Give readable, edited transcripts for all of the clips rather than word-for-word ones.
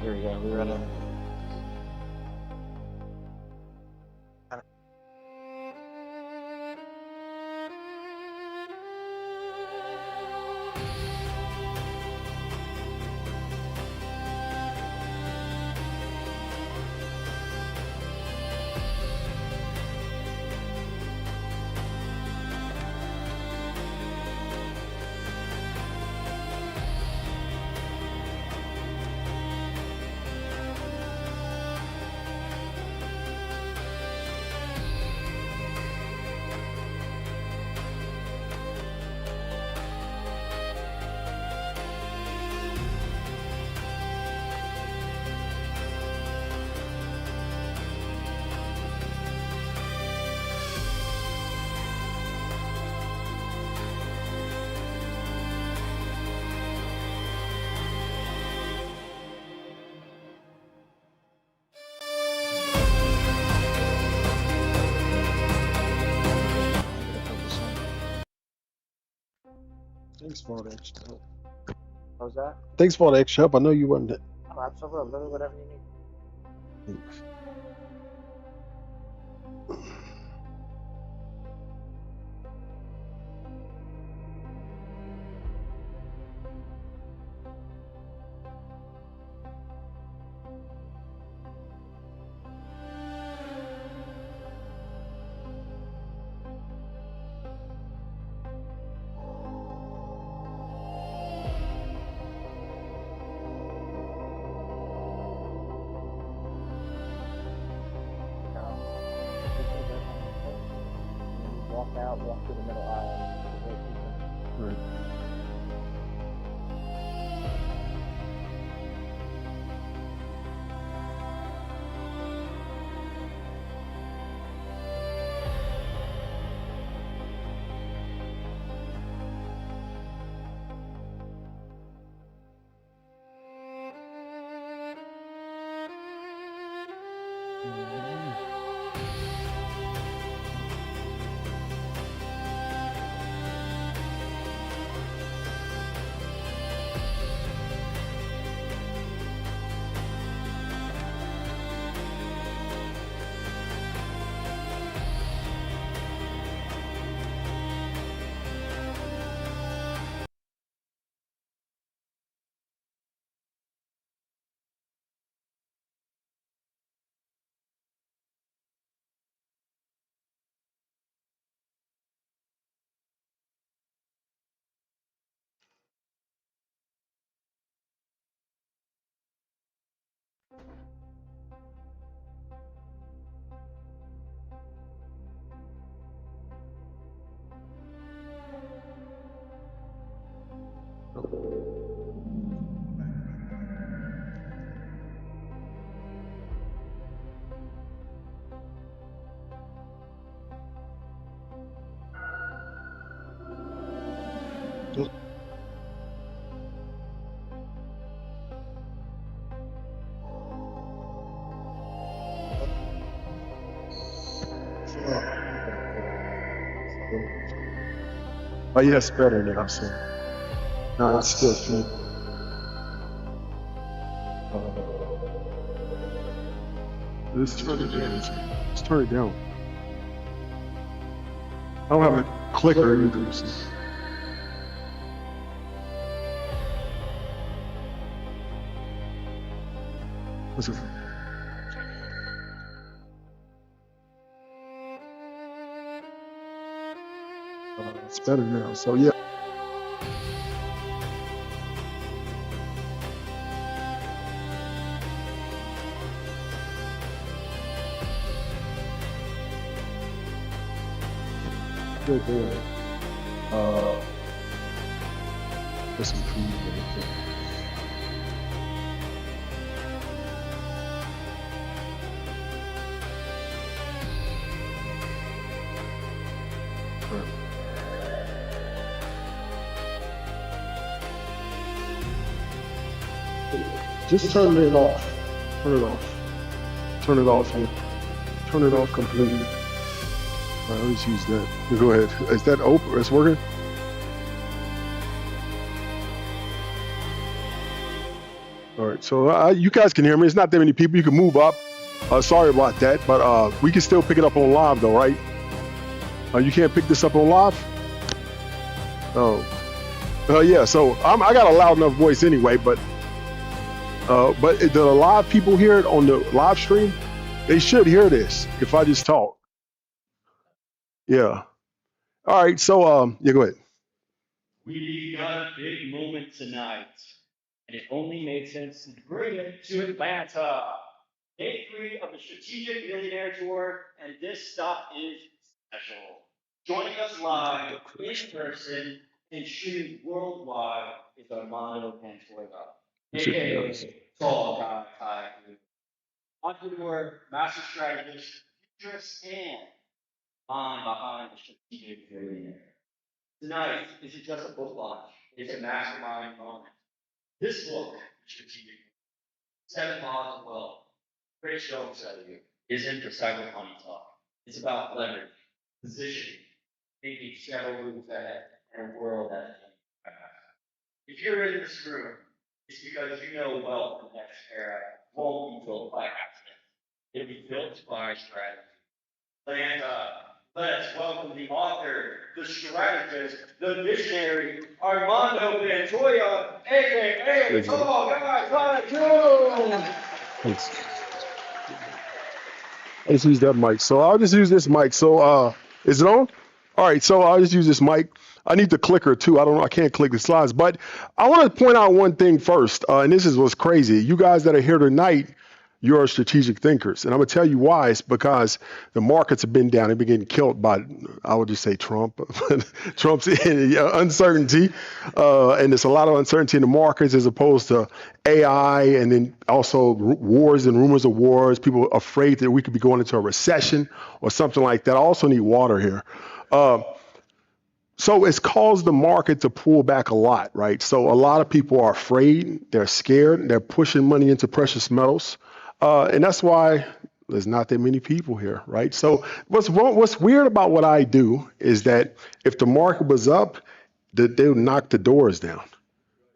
Here we go. We ready? Thanks for the extra help. What was that? Thanks for the extra help. I know you wanted it. Oh, absolutely. Whatever you need. Thanks. Walk out, walk through the middle aisle. Right. Oh, yes, better now. So, no, it's still true. Let's turn it down. Let's turn it down. I don't have a clicker either. So. What's it? It's better now. So yeah. Good, good. Just improve everything. Just turn it off. Turn it off. Turn it off here. Turn it off completely. All right, let's use that. Go ahead. Is that open? It's working? All right, so you guys can hear me. It's not that many people. You can move up. Sorry about that, but we can still pick it up on live though, right? You can't pick this up on live? Oh, yeah. So I got a loud enough voice anyway, but the live people hear it on the live stream? They should hear this if I just talk. Yeah. All right. So yeah, go ahead. We got a big moment tonight, and it only made sense to bring it to Atlanta. Day 3 of the Strategic Millionaire Tour, and this stop is special. Joining us live, in person, and streamed worldwide is Armando Pantoja, aka Tall Guy Tycoon, entrepreneur, master strategist, futurist, and mind behind the Strategic Millionaire. Tonight isn't just a book launch, it's a mastermind moment. This book, Strategic, 7 Laws of Wealth, Great Show you, isn't just cycle money talk. It's about leverage, positioning, thinking several moves ahead, and a world that's if you're in this room, it's because you know wealth in the next era won't be built by accident. It'll be built by strategy. And let's welcome the author, the strategist, the visionary, Armando Pantoja, aka Tall Guy Tycoon. Thanks. Let's use that mic. So I'll just use this mic. So is it on? All right. So I'll just use this mic. I need the clicker too. I can't click the slides, but I want to point out one thing first. And this is what's crazy. You guys that are here tonight, you're strategic thinkers. And I'm going to tell you why. It's because the markets have been down. They've been getting killed by, I would just say Trump. Trump's uncertainty. And there's a lot of uncertainty in the markets as opposed to AI and then also wars and rumors of wars. People are afraid that we could be going into a recession or something like that. I also need water here. So it's caused the market to pull back a lot, right? So a lot of people are afraid. They're scared. They're pushing money into precious metals. And that's why there's not that many people here, right? So what's weird about what I do is that if the market was up, they would knock the doors down.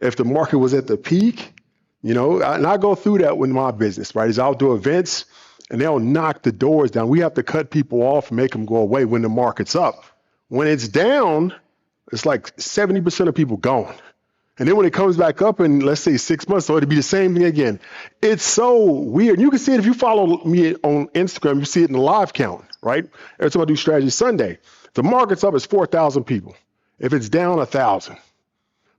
If the market was at the peak, and I go through that with my business, right? Is I'll do events and they'll knock the doors down. We have to cut people off and make them go away when the market's up. When it's down, it's like 70% of people gone. And then when it comes back up in, let's say, 6 months, so it'll be the same thing again. It's so weird. You can see it if you follow me on Instagram. You see it in the live count, right? Every time I do Strategy Sunday, the market's up is 4,000 people. If it's down, 1,000.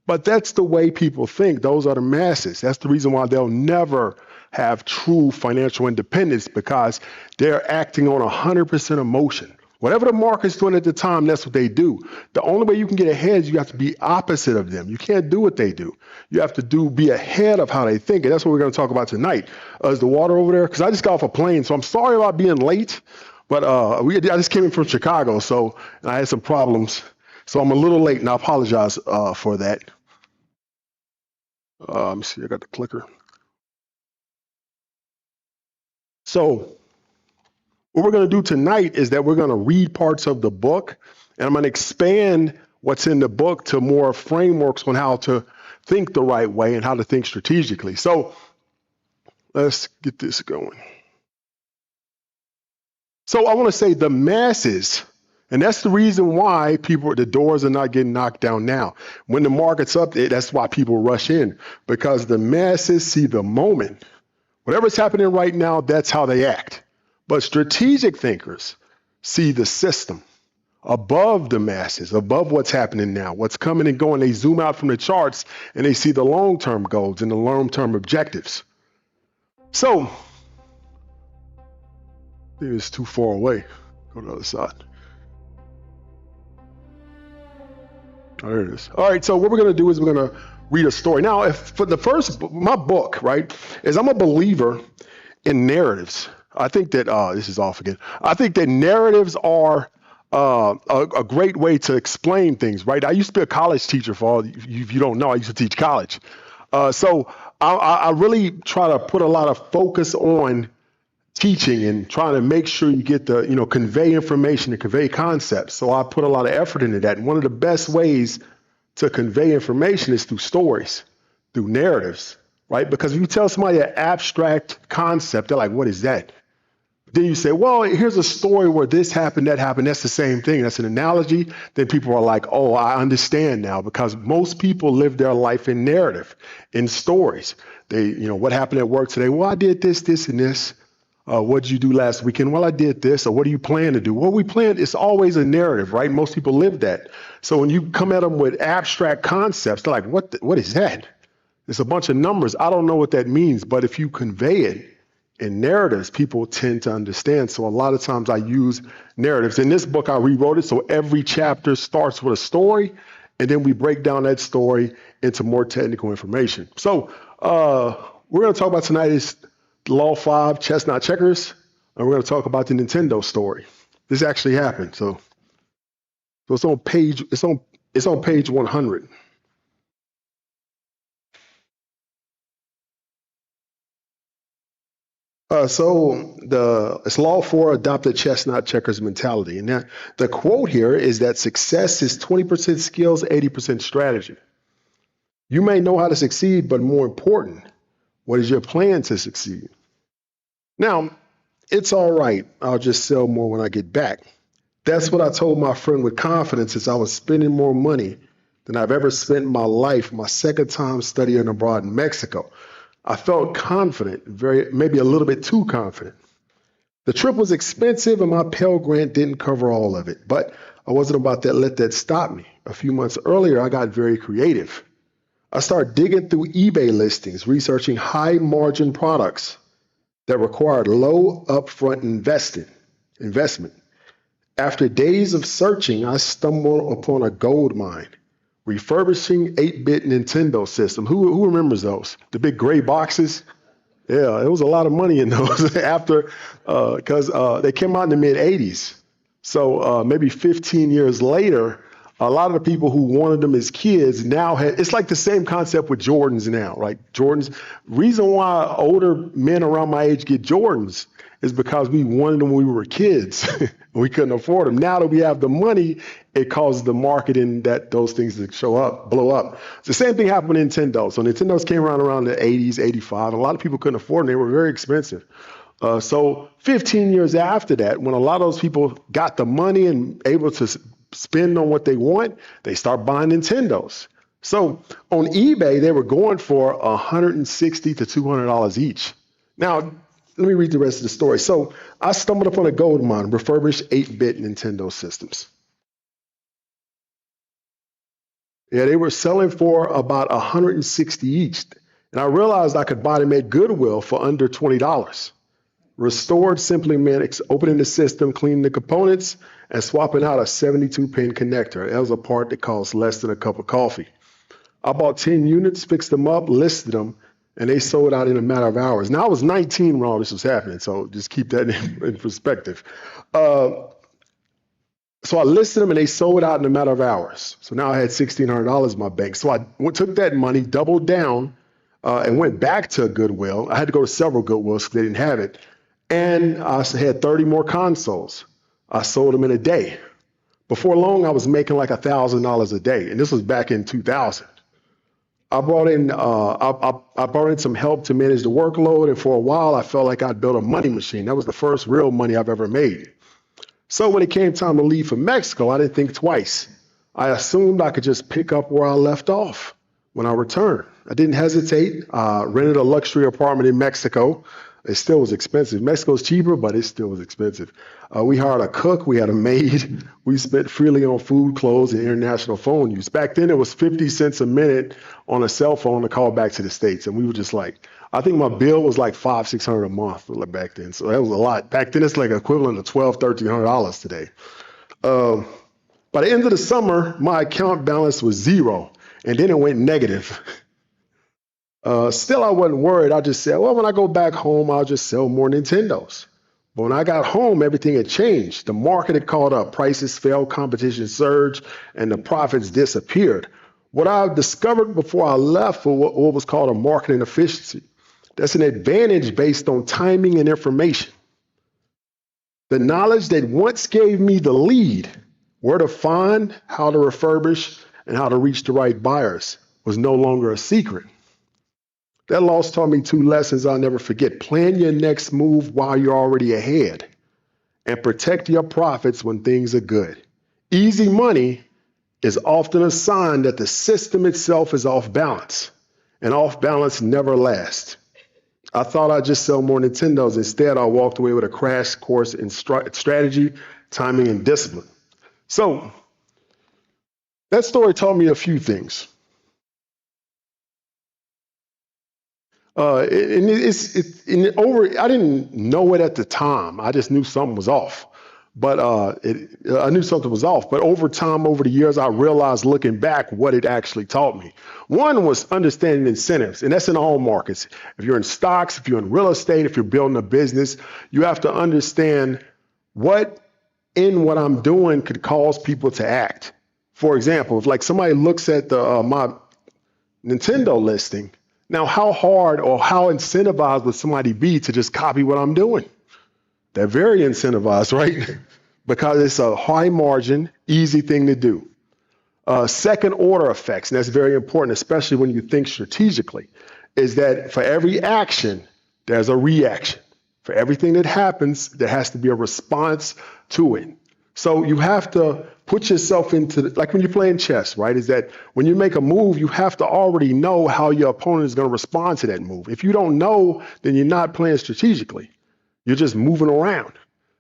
But that's the way people think. Those are the masses. That's the reason why they'll never have true financial independence, because they're acting on 100% emotion. Whatever the market's doing at the time, that's what they do. The only way you can get ahead is you have to be opposite of them. You can't do what they do. You have to be ahead of how they think. And that's what we're going to talk about tonight. Is the water over there? Because I just got off a plane, so I'm sorry about being late. But I just came in from Chicago, and I had some problems. So I'm a little late, and I apologize for that. Let me see. I got the clicker. So what we're going to do tonight is that we're going to read parts of the book, and I'm going to expand what's in the book to more frameworks on how to think the right way and how to think strategically. So let's get this going. So I want to say the masses, and that's the reason why the doors are not getting knocked down now. When the market's up, that's why people rush in, because the masses see the moment. Whatever's happening right now, that's how they act. But strategic thinkers see the system above the masses, above what's happening now, what's coming and going. They zoom out from the charts and they see the long-term goals and the long-term objectives. So, I think it's too far away. Go to the other side. Oh, there it is. All right, so what we're going to do is we're going to read a story. Now, my book, right, is I'm a believer in narratives. I think that, this is off again. I think that narratives are a great way to explain things, right? I used to be a college teacher. For all if you don't know, I used to teach college. So I really try to put a lot of focus on teaching and trying to make sure you get convey information and convey concepts. So I put a lot of effort into that. And one of the best ways to convey information is through stories, through narratives. right? Because if you tell somebody an abstract concept, they're like, what is that? Then you say, well, here's a story where this happened, that happened. That's the same thing. That's an analogy. Then people are like, oh, I understand now, because most people live their life in narrative, in stories. What happened at work today? Well, I did this, this, and this. What did you do last weekend? Well, I did this. Or what do you plan to do? Well, we plan. It's always a narrative, right? Most people live that. So when you come at them with abstract concepts, they're like, what is that? It's a bunch of numbers. I don't know what that means. But if you convey it in narratives, people tend to understand. So a lot of times I use narratives. In this book, I rewrote it. So every chapter starts with a story, and then we break down that story into more technical information. So we're going to talk about tonight is Law 5, Chestnut Checkers, and we're going to talk about the Nintendo story. This actually happened. So it's on page 100. It's Law 4, adopted chestnut checkers mentality. And the quote here is that success is 20% skills, 80% strategy. You may know how to succeed, but more important, what is your plan to succeed? Now, it's all right. I'll just sell more when I get back. That's what I told my friend with confidence as I was spending more money than I've ever spent in my life, my second time studying abroad in Mexico. I felt confident, maybe a little bit too confident. The trip was expensive and my Pell Grant didn't cover all of it, but I wasn't about to let that stop me. A few months earlier, I got very creative. I started digging through eBay listings, researching high margin products that required low upfront investment. After days of searching, I stumbled upon a gold mine. Refurbishing 8-bit Nintendo system. Who remembers those? The big gray boxes? Yeah, it was a lot of money in those because they came out in the mid 80s. So maybe 15 years later, a lot of the people who wanted them as kids now it's like the same concept with Jordans now, right? Jordans. Reason why older men around my age get Jordans is because we wanted them when we were kids. We couldn't afford them. Now that we have the money, it causes the marketing that those things to blow up. It's the same thing happened with Nintendo. So Nintendos came around the 80s, 85. And a lot of people couldn't afford them. They were very expensive. So 15 years after that, when a lot of those people got the money and able to spend on what they want, they start buying Nintendos. So on eBay, they were going for $160 to $200 each. Now, let me read the rest of the story. So I stumbled upon a gold mine, refurbished 8-bit Nintendo systems. Yeah, they were selling for about $160 each. And I realized I could buy them at Goodwill for under $20. Restored simply meant opening the system, cleaning the components, and swapping out a 72-pin connector. That was a part that cost less than a cup of coffee. I bought 10 units, fixed them up, listed them, and they sold out in a matter of hours. Now, I was 19 when all this was happening, so just keep that in perspective. So I listed them, and they sold out in a matter of hours. So now I had $1,600 in my bank. So I took that money, doubled down, and went back to Goodwill. I had to go to several Goodwills because they didn't have it. And I had 30 more consoles. I sold them in a day. Before long, I was making like $1,000 a day, and this was back in 2000. I brought in some help to manage the workload, and for a while, I felt like I'd built a money machine. That was the first real money I've ever made. So when it came time to leave for Mexico, I didn't think twice. I assumed I could just pick up where I left off when I returned. I didn't hesitate. Rented a luxury apartment in Mexico. It still was expensive. Mexico's cheaper, but it still was expensive. We hired a cook. We had a maid. We spent freely on food, clothes, and international phone use. Back then, it was 50 cents a minute on a cell phone to call back to the States. And we were just like, I think my bill was like $500-600 a month back then. So that was a lot. Back then, it's like equivalent to $1,200-1,300 today. By the end of the summer, my account balance was zero, and then it went negative. Still, I wasn't worried. I just said, well, when I go back home, I'll just sell more Nintendos. But when I got home, everything had changed. The market had caught up. Prices fell, competition surged, and the profits disappeared. What I discovered before I left was what was called a marketing efficiency. That's an advantage based on timing and information. The knowledge that once gave me the lead, where to find, how to refurbish, and how to reach the right buyers was no longer a secret. That loss taught me 2 lessons I'll never forget. Plan your next move while you're already ahead, and protect your profits when things are good. Easy money is often a sign that the system itself is off balance, and off balance never lasts. I thought I'd just sell more Nintendos. Instead, I walked away with a crash course in strategy, timing, and discipline. So that story taught me a few things. I didn't know it at the time. I just knew something was off. But I knew something was off. But over time, over the years, I realized looking back what it actually taught me. One was understanding incentives, and that's in all markets. If you're in stocks, if you're in real estate, if you're building a business, you have to understand what in what I'm doing could cause people to act. For example, if like somebody looks at my Nintendo listing, now how hard or how incentivized would somebody be to just copy what I'm doing? They're very incentivized, right? Because it's a high margin, easy thing to do. Second order effects, and that's very important, especially when you think strategically, is that for every action, there's a reaction. For everything that happens, there has to be a response to it. So you have to put yourself into, like when you're playing chess, right? Is that when you make a move, you have to already know how your opponent is going to respond to that move. If you don't know, then you're not playing strategically. You're just moving around.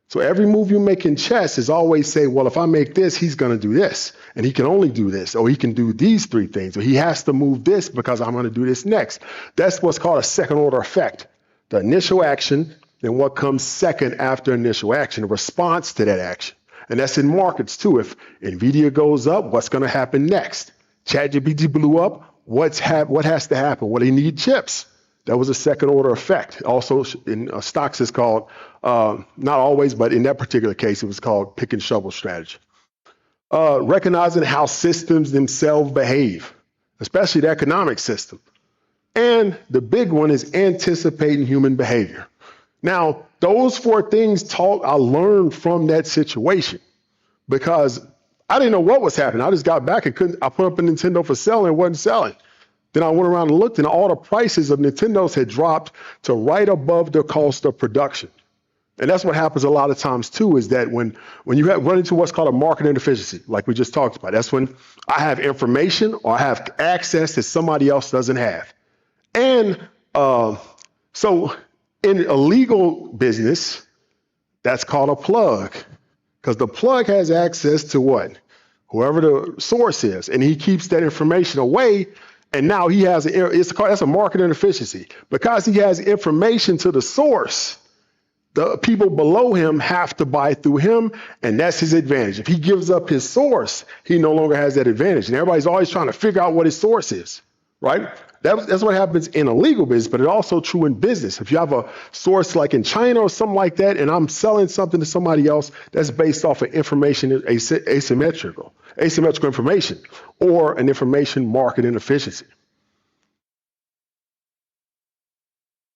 So every move you make in chess is always say, well, if I make this, he's going to do this, and he can only do this, or he can do these 3 things, or he has to move this because I'm going to do this next. That's what's called a second order effect. The initial action and what comes second after initial action, a response to that action. And that's in markets too. If NVIDIA goes up, what's going to happen next? ChatGPT blew up, what has to happen? Well, they need chips. That was a second order effect. Also in stocks is called, not always, but in that particular case, it was called pick and shovel strategy. Recognizing how systems themselves behave, especially the economic system. And the big one is anticipating human behavior. Now, those 4 things I learned from that situation because I didn't know what was happening. I just got back and I put up a Nintendo for sale and it wasn't selling. Then I went around and looked and all the prices of Nintendos had dropped to right above the cost of production. And that's what happens a lot of times too, is that when you run into what's called a market inefficiency, like we just talked about, that's when I have information or I have access that somebody else doesn't have. And so in a legal business, that's called a plug, because the plug has access to what? Whoever the source is, and he keeps that information away. And now he has that's a market inefficiency. Because he has information to the source, the people below him have to buy through him, and that's his advantage. If he gives up his source, he no longer has that advantage. And everybody's always trying to figure out what his source is, right? That's what happens in a legal business, but it's also true in business. If you have a source like in China or something like that, and I'm selling something to somebody else, that's based off of information asymmetrical information, or an information market inefficiency.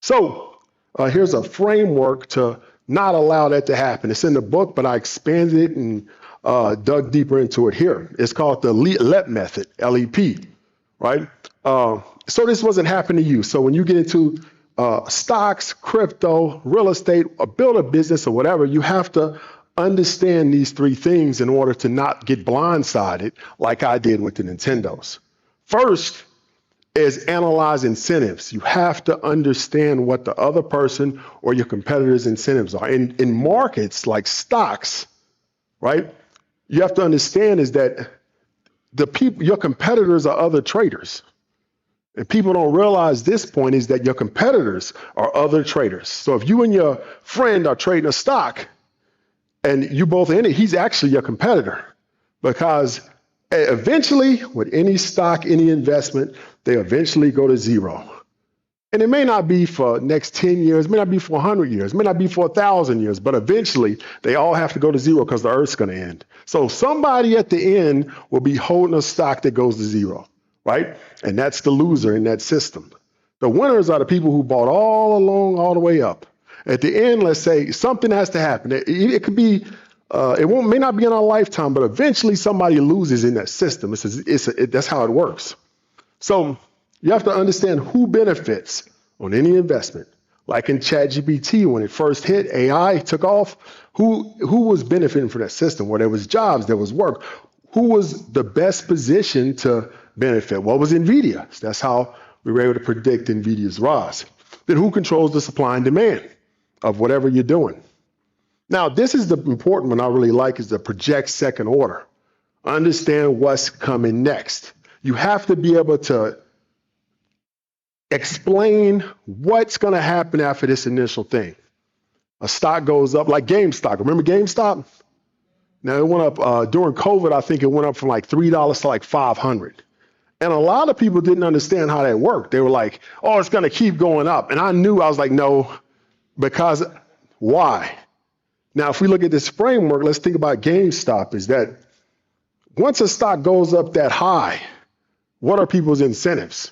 So here's a framework to not allow that to happen. It's in the book, but I expanded it and dug deeper into it here. It's called the LEP method, LEP, right? So this wasn't happening to you. So when you get into stocks, crypto, real estate, or build a business or whatever, you have to understand these 3 things in order to not get blindsided like I did with the Nintendos. First is analyze incentives. You have to understand what the other person or your competitor's incentives are. In markets like stocks, right, you have to understand is that your competitors are other traders. And people don't realize this point is that your competitors are other traders. So if you and your friend are trading a stock and you both in it, he's actually your competitor, because eventually with any stock, any investment, they eventually go to zero. And it may not be for next 10 years, it may not be for 100 years, it may not be for 1,000 years, but eventually they all have to go to zero because the earth's going to end. So somebody at the end will be holding a stock that goes to zero, right? And that's the loser in that system. The winners are the people who bought all along, all the way up. At the end, let's say something has to happen. It could be, may not be in our lifetime, but eventually somebody loses in that system. That's how it works. So You have to understand who benefits on any investment. Like in ChatGPT, when it first hit, AI took off. Who was benefiting from that system? Where there was jobs, there was work. Who was the best position to benefit? What was NVIDIA? So that's how we were able to predict NVIDIA's rise. Then who controls the supply and demand of whatever you're doing? Now, this is the important one I really like, is to project second order. Understand what's coming next. You have to be able to explain what's going to happen after this initial thing. A stock goes up, like GameStop. Remember GameStop? Now, it went up during COVID. I think it went up from like $3 to like $500. And a lot of people didn't understand how that worked. They were like, oh, it's going to keep going up. And I was like, no, because why? Now, if we look at this framework, let's think about GameStop, is that once a stock goes up that high, what are people's incentives?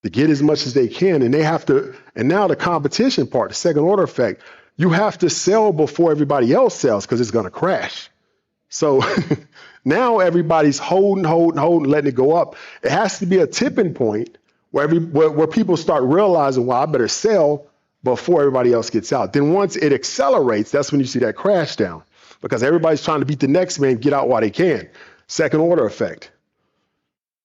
To get as much as they can, and they have to, and now the competition part, the second order effect, you have to sell before everybody else sells because it's going to crash. So now everybody's holding, letting it go up. It has to be a tipping point where people start realizing, well, I better sell before everybody else gets out. Then once it accelerates, that's when you see that crash down, because everybody's trying to beat the next man, get out while they can. Second order effect.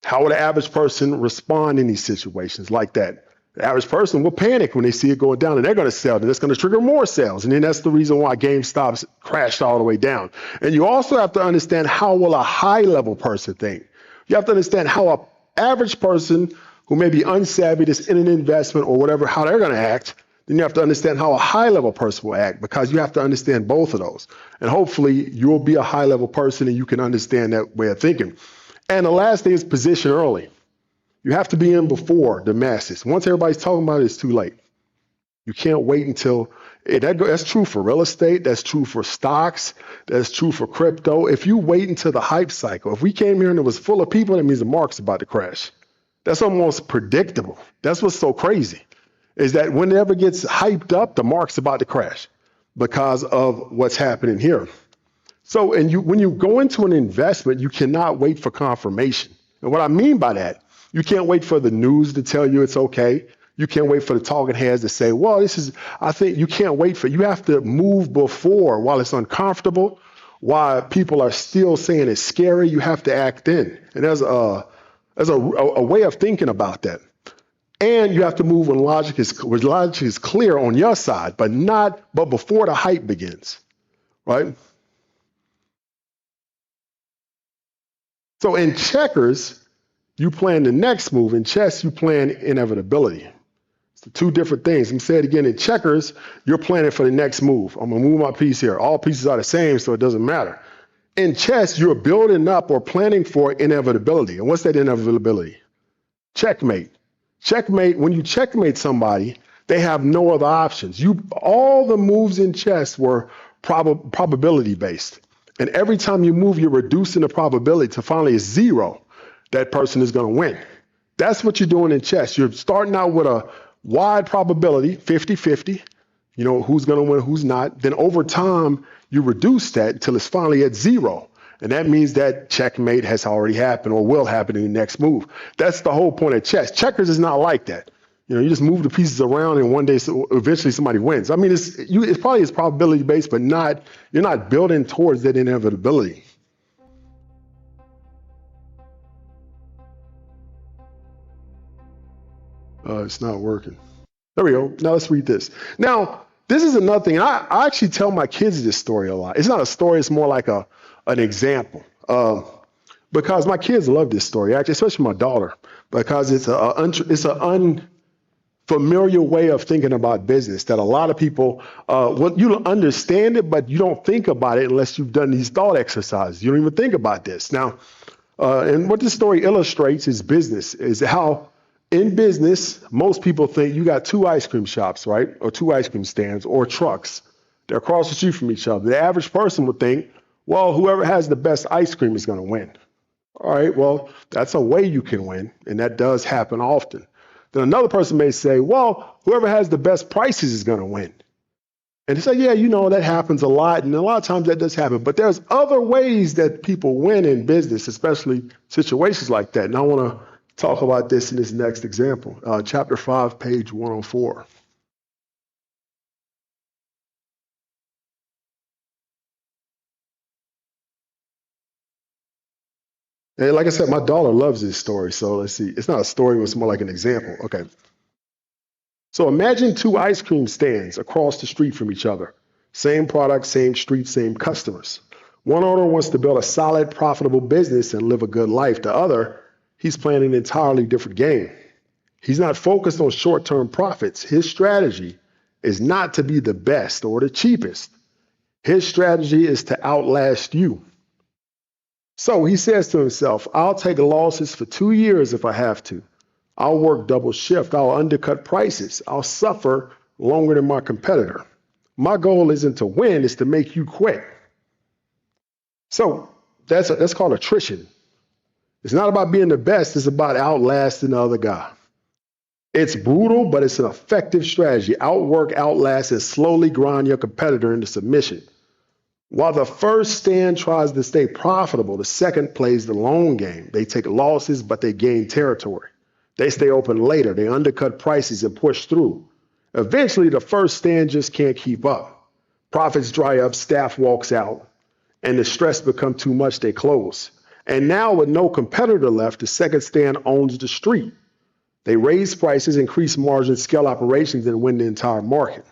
How would an average person respond in these situations like that? The average person will panic when they see it going down, and they're going to sell, and that's going to trigger more sales. And then that's the reason why GameStop crashed all the way down. And you also have to understand, how will a high-level person think? You have to understand how an average person who may be unsavvy, that's in an investment or whatever, how they're going to act. Then you have to understand how a high-level person will act, because you have to understand both of those. And hopefully you'll be a high-level person and you can understand that way of thinking. And the last thing is position early. You have to be in before the masses. Once everybody's talking about it, it's too late. You can't wait until, that's true for real estate, that's true for stocks, that's true for crypto. If you wait until the hype cycle, if we came here and it was full of people, that means the market's about to crash. That's almost predictable. That's what's so crazy, is that whenever it gets hyped up, the market's about to crash because of what's happening here. So, when you go into an investment, you cannot wait for confirmation. And what I mean by that, you can't wait for the news to tell you it's okay. You can't wait for the talking heads to say, well, you can't wait you have to move before, while it's uncomfortable, while people are still saying it's scary, you have to act in. And there's a way of thinking about that. And you have to move when logic is clear on your side, but before the hype begins, right? So in checkers, you plan the next move. In chess, you plan inevitability. It's the two different things. Let me say it again. In checkers, you're planning for the next move. I'm going to move my piece here. All pieces are the same, so it doesn't matter. In chess, you're building up or planning for inevitability. And what's that inevitability? Checkmate. Checkmate, when you checkmate somebody, they have no other options. All the moves in chess were probability based. And every time you move, you're reducing the probability to finally a zero. That person is going to win. That's what you're doing in chess. You're starting out with a wide probability, 50-50, who's going to win, who's not. Then over time, you reduce that until it's finally at zero. And that means that checkmate has already happened or will happen in the next move. That's the whole point of chess. Checkers is not like that. You just move the pieces around and one day, eventually somebody wins. I mean, it probably is probability based, but you're not building towards that inevitability. It's not working. There we go. Now let's read this. Now, this is another thing. I actually tell my kids this story a lot. It's not a story. It's more like an example. Because my kids love this story, actually, especially my daughter, because it's an unfamiliar way of thinking about business that a lot of people, you don't understand it, but you don't think about it unless you've done these thought exercises. You don't even think about this. Now, and what this story illustrates is business, is how in business, most people think you got two ice cream shops, right? Or two ice cream stands or trucks. They're across the street from each other. The average person would think, well, whoever has the best ice cream is going to win. All right, well, that's a way you can win, and that does happen often. Then another person may say, well, whoever has the best prices is going to win. And they say, yeah, that happens a lot, and a lot of times that does happen. But there's other ways that people win in business, especially situations like that. And I want to talk about this in this next example. Chapter 5, page 104. And like I said, my daughter loves this story. So let's see. It's not a story, it's more like an example. Okay. So imagine two ice cream stands across the street from each other. Same product, same street, same customers. One owner wants to build a solid, profitable business and live a good life. The other, he's playing an entirely different game. He's not focused on short-term profits. His strategy is not to be the best or the cheapest. His strategy is to outlast you. So he says to himself, I'll take losses for 2 years if I have to. I'll work double shift. I'll undercut prices. I'll suffer longer than my competitor. My goal isn't to win, it's to make you quit. So that's called attrition. It's not about being the best, it's about outlasting the other guy. It's brutal, but it's an effective strategy. Outwork, outlast, and slowly grind your competitor into submission. While the first stand tries to stay profitable, the second plays the long game. They take losses, but they gain territory. They stay open later. They undercut prices and push through. Eventually, the first stand just can't keep up. Profits dry up, staff walks out, and the stress becomes too much, they close. And now with no competitor left, the second stand owns the street. They raise prices, increase margins, scale operations, and win the entire market.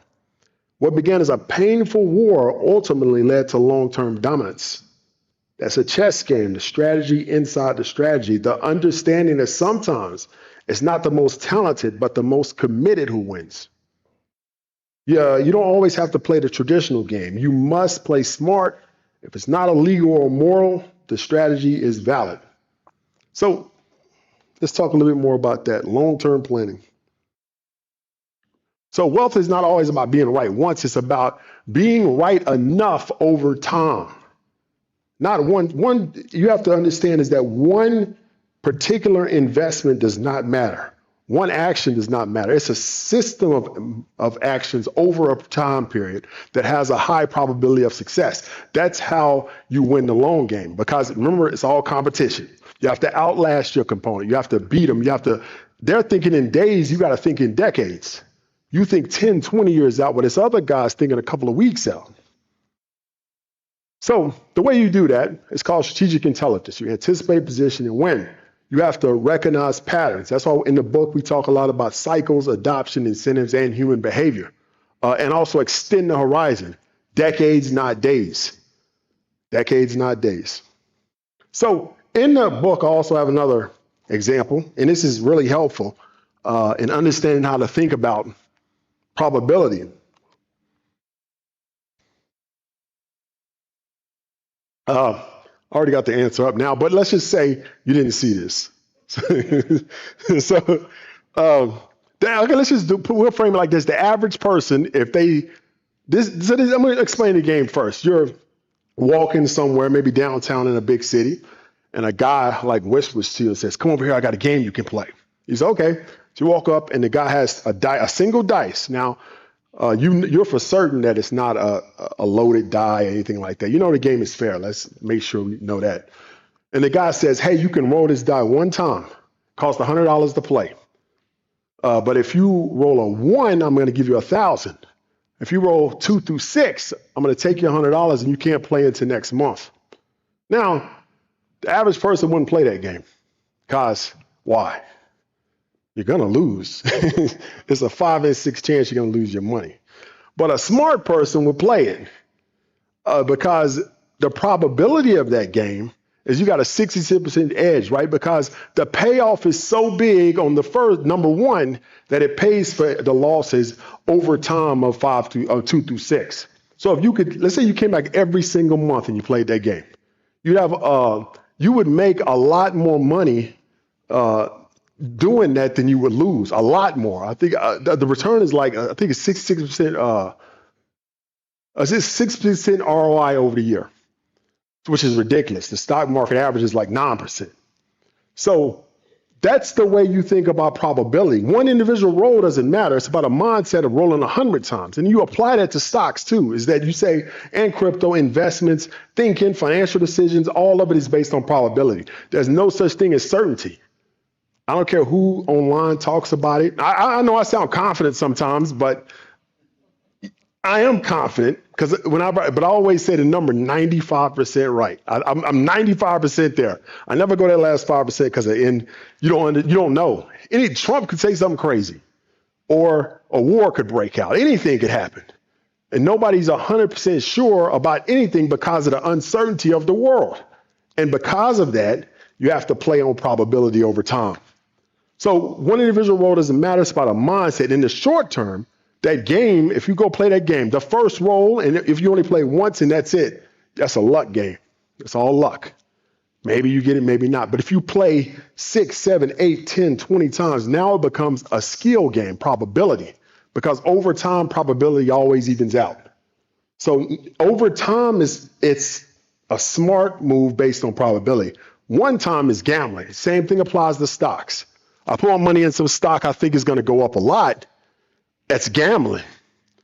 What began as a painful war ultimately led to long-term dominance. That's a chess game, the strategy inside the strategy, the understanding that sometimes it's not the most talented, but the most committed who wins. Yeah, you don't always have to play the traditional game. You must play smart. If it's not illegal or moral, the strategy is valid. So let's talk a little bit more about that, long-term planning. So wealth is not always about being right once, it's about being right enough over time. Not one you have to understand is that one particular investment does not matter. One action does not matter. It's a system of actions over a time period that has a high probability of success. That's how you win the long game, because remember, it's all competition. You have to outlast your component. You have to beat them. They're thinking in days, you got to think in decades. You think 10, 20 years out, but this other guy's thinking a couple of weeks out. So the way you do that is called strategic intelligence. You anticipate, position, and win. You have to recognize patterns. That's why in the book we talk a lot about cycles, adoption, incentives, and human behavior. And also extend the horizon. Decades, not days. Decades, not days. So in the book, I also have another example, and this is really helpful in understanding how to think about probability. I already got the answer up now, but let's just say you didn't see this. So, okay, we'll frame it like this. The average person, I'm going to explain the game first. You're walking somewhere, maybe downtown in a big city, and a guy like whispers to you and says, come over here, I got a game you can play. You say, okay. So you walk up and the guy has a single dice. Now, you're for certain that it's not a loaded die or anything like that. You know the game is fair. Let's make sure we know that. And the guy says, hey, you can roll this die one time. Cost $100 to play. But if you roll a 1, I'm going to give you $1,000. If you roll 2 through 6, I'm going to take your $100 and you can't play until next month. Now, the average person wouldn't play that game. Because why? You're going to lose. It's a 5 in 6 chance you're going to lose your money. But a smart person would play it because the probability of that game is you got a 66% edge, right? Because the payoff is so big on the first, number one, that it pays for the losses over time of 2 through 6. So if you could, let's say you came back every single month and you played that game, you would make a lot more money doing that than you would lose, a lot more. I think the return is like, I think it's 66%, 6% ROI over the year, which is ridiculous. The stock market average is like 9%. So that's the way you think about probability. One individual roll doesn't matter. It's about a mindset of rolling 100 times. And you apply that to stocks too, is that you say, and crypto, investments, thinking, financial decisions, all of it is based on probability. There's no such thing as certainty. I don't care who online talks about it. I know I sound confident sometimes, but I am confident because but I always say the number 95% right. I'm 95% there. I never go that last 5% because you don't know. Trump could say something crazy, or a war could break out. Anything could happen, and nobody's 100% sure about anything because of the uncertainty of the world. And because of that, you have to play on probability over time. So one individual role doesn't matter. It's about a mindset. In the short term, that game, if you go play that game, the first roll, and if you only play once and that's it, that's a luck game. It's all luck. Maybe you get it, maybe not. But if you play 6, 7, 8, 10, 20 times, now it becomes a skill game, probability. Because over time, probability always evens out. So over time, it's a smart move based on probability. One time is gambling. Same thing applies to stocks. I put my money in some stock I think is going to go up a lot. That's gambling.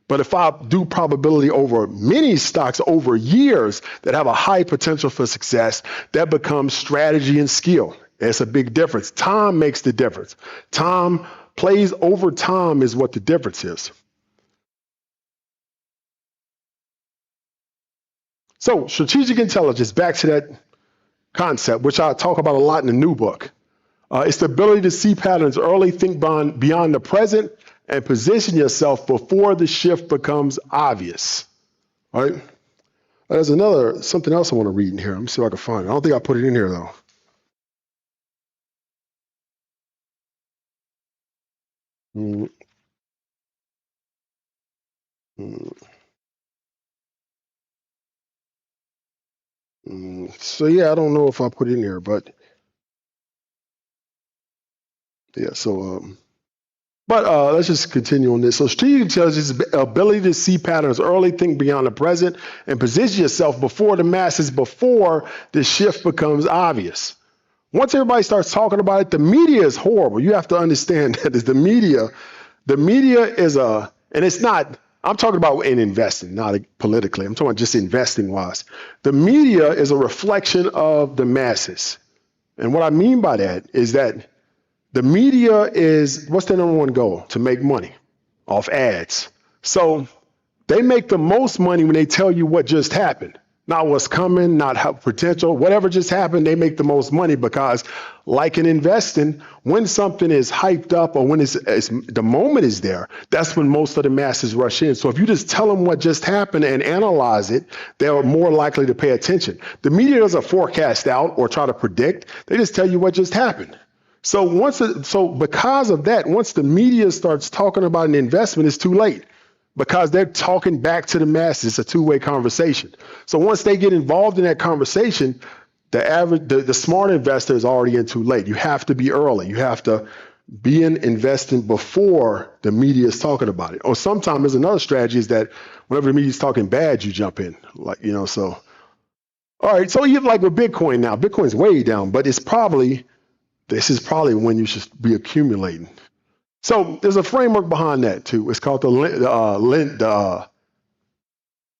But if I do probability over many stocks over years that have a high potential for success, that becomes strategy and skill. It's a big difference. Time makes the difference. Time plays over time is what the difference is. So strategic intelligence, back to that concept, which I talk about a lot in the new book. It's the ability to see patterns early, think beyond the present, and position yourself before the shift becomes obvious. All right? There's something else I want to read in here. Let me see if I can find it. I don't think I put it in here, though. So, yeah, I don't know if I put it in here, but yeah, so let's just continue on this. So strategic intelligence is the ability to see patterns early, think beyond the present, and position yourself before the masses, before the shift becomes obvious. Once everybody starts talking about it, the media is horrible. You have to understand that the media is and it's not, I'm talking about in investing, not politically. I'm talking about just investing wise. The media is a reflection of the masses. And what I mean by that is that the media is, what's their number one goal? To make money off ads. So they make the most money when they tell you what just happened. Not what's coming, not how potential, whatever just happened, they make the most money because like in investing, when something is hyped up or when the moment is there, that's when most of the masses rush in. So if you just tell them what just happened and analyze it, they're more likely to pay attention. The media doesn't forecast out or try to predict. They just tell you what just happened. So because of that, once the media starts talking about an investment, it's too late because they're talking back to the masses. It's a two-way conversation. So once they get involved in that conversation, the smart investor is already in too late. You have to be early. You have to be in investing before the media is talking about it. Or sometimes there's another strategy is that whenever the media is talking bad, you jump in. So. All right, so you like with Bitcoin now. Bitcoin's way down, but this is probably when you should be accumulating. So there's a framework behind that too. It's called now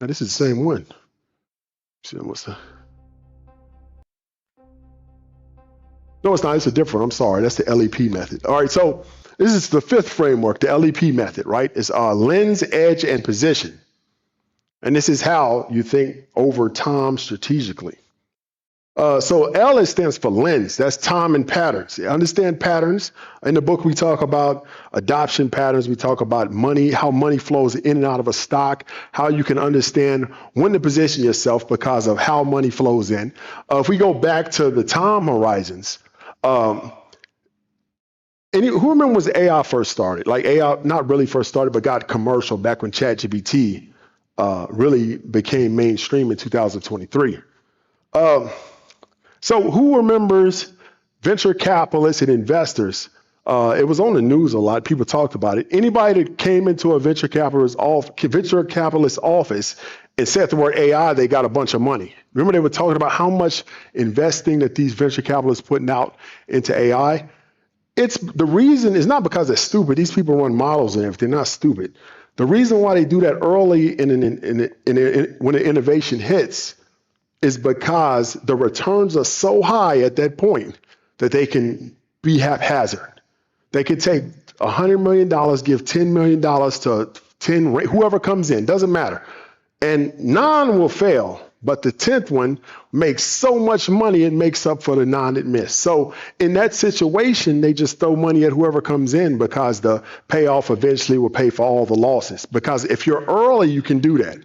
this is the same one. No, it's not. It's a different one. I'm sorry. That's the LEP method. All right, so this is the fifth framework, the LEP method, right? It's lens, edge, and position. And this is how you think over time strategically. So L stands for lens. That's time and patterns. Understand patterns. In the book, we talk about adoption patterns. We talk about money, how money flows in and out of a stock, how you can understand when to position yourself because of how money flows in. If we go back to the time horizons, who remember when AI first started? Like AI, not really first started, but got commercial back when ChatGPT really became mainstream in 2023. So who remembers venture capitalists and investors? It was on the news a lot. People talked about it. Anybody that came into a venture capitalist office and said the word AI, they got a bunch of money. Remember they were talking about how much investing that these venture capitalists putting out into AI? The reason is not because they're stupid. These people run models and everything. They're not stupid. The reason why they do that early when an innovation hits is because the returns are so high at that point that they can be haphazard. They could take $100 million, give $10 million to 10, whoever comes in, doesn't matter. And 9 will fail, but the 10th one makes so much money, it makes up for the 9 that missed. So in that situation, they just throw money at whoever comes in because the payoff eventually will pay for all the losses. Because if you're early, you can do that.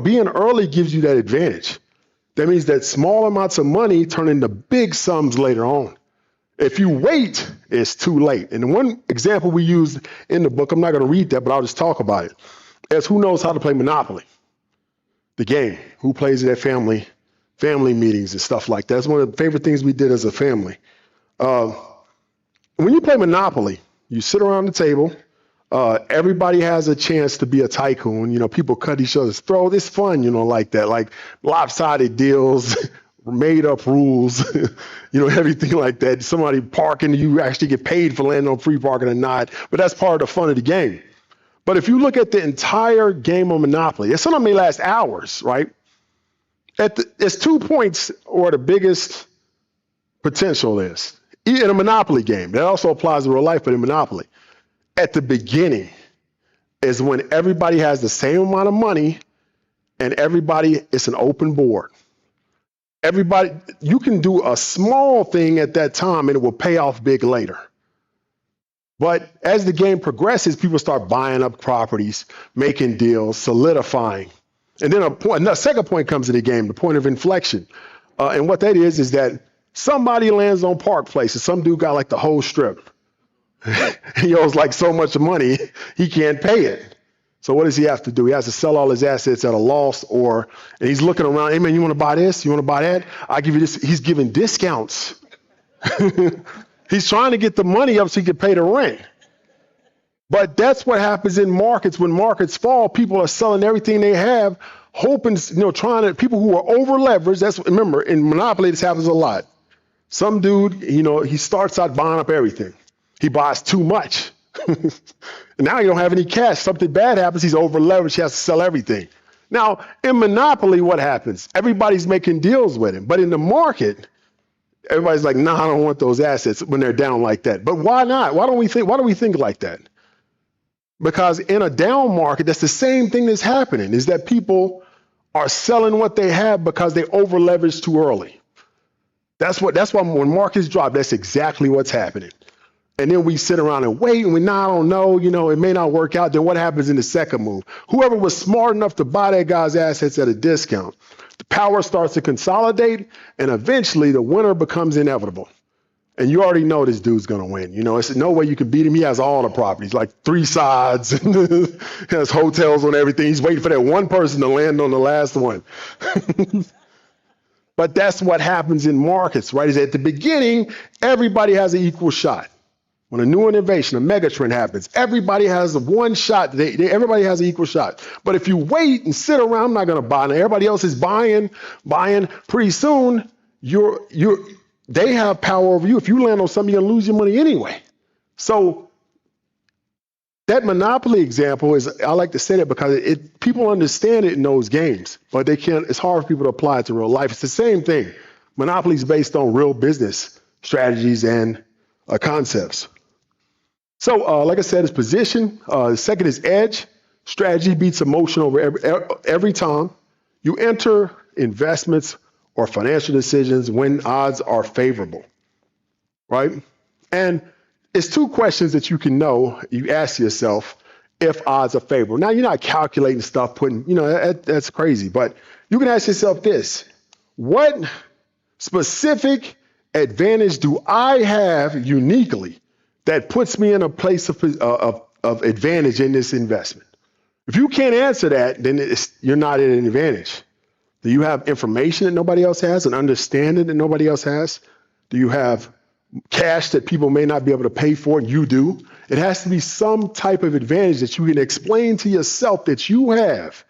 Being early gives you that advantage. That means that small amounts of money turn into big sums later on. If you wait, it's too late. And one example we use in the book, I'm not going to read that, but I'll just talk about it, is who knows how to play Monopoly, the game, who plays it at family meetings and stuff like that. That's one of the favorite things we did as a family. When you play Monopoly, you sit around the table. Everybody has a chance to be a tycoon. You know, people cut each other's throat. It's fun, you know, like that, like lopsided deals, made up rules, you know, everything like that. Somebody parking, you actually get paid for landing on free parking or not. But that's part of the fun of the game. But if you look at the entire game of Monopoly, it sometimes may last hours, right? It's 2 points or the biggest potential is in a Monopoly game. That also applies to real life, but in Monopoly. At the beginning is when everybody has the same amount of money and it's an open board. Everybody, you can do a small thing at that time and it will pay off big later. But as the game progresses, people start buying up properties, making deals, solidifying. And then a second point comes to the game, the point of inflection. And what that is that somebody lands on Park Place and some dude got like the whole strip. He owes like so much money, he can't pay it. So what does he have to do? He has to sell all his assets at a loss, and he's looking around, hey man, you want to buy this? You want to buy that? I'll give you this. He's giving discounts. He's trying to get the money up so he can pay the rent. But that's what happens in markets. When markets fall, people are selling everything they have, hoping, people who are over leveraged. Remember, in Monopoly, this happens a lot. Some dude, he starts out buying up everything. He buys too much. And now he don't have any cash. Something bad happens. He's over leveraged. He has to sell everything. Now, in Monopoly, what happens? Everybody's making deals with him. But in the market, everybody's like, nah, I don't want those assets when they're down like that. But why not? Why do we think like that? Because in a down market, that's the same thing that's happening, is that people are selling what they have because they over leveraged too early. That's why when markets drop, that's exactly what's happening. And then we sit around and wait, and I don't know, it may not work out. Then what happens in the second move? Whoever was smart enough to buy that guy's assets at a discount, the power starts to consolidate, and eventually the winner becomes inevitable. And you already know this dude's going to win. It's no way you can beat him. He has all the properties, like 3 sides, he has hotels on everything. He's waiting for that one person to land on the last one. But that's what happens in markets, right? Is at the beginning, everybody has an equal shot. When a new innovation, a megatrend happens, everybody has one shot. Everybody has an equal shot. But if you wait and sit around, I'm not going to buy. And everybody else is buying. Pretty soon, they have power over you. If you land on something, you're going to lose your money anyway. So that Monopoly example I like to say that because people understand it in those games, but they can't. It's hard for people to apply it to real life. It's the same thing. Monopoly is based on real business strategies and concepts. So, like I said, it's position. The second is edge. Strategy beats emotion over every time. You enter investments or financial decisions when odds are favorable, right? And it's 2 questions that you can know. You ask yourself if odds are favorable. Now, you're not calculating stuff, that's crazy. But you can ask yourself this: what specific advantage do I have uniquely that puts me in a place of advantage in this investment? If you can't answer that, then you're not at an advantage. Do you have information that nobody else has, an understanding that nobody else has? Do you have cash that people may not be able to pay for and you do? It has to be some type of advantage that you can explain to yourself that you have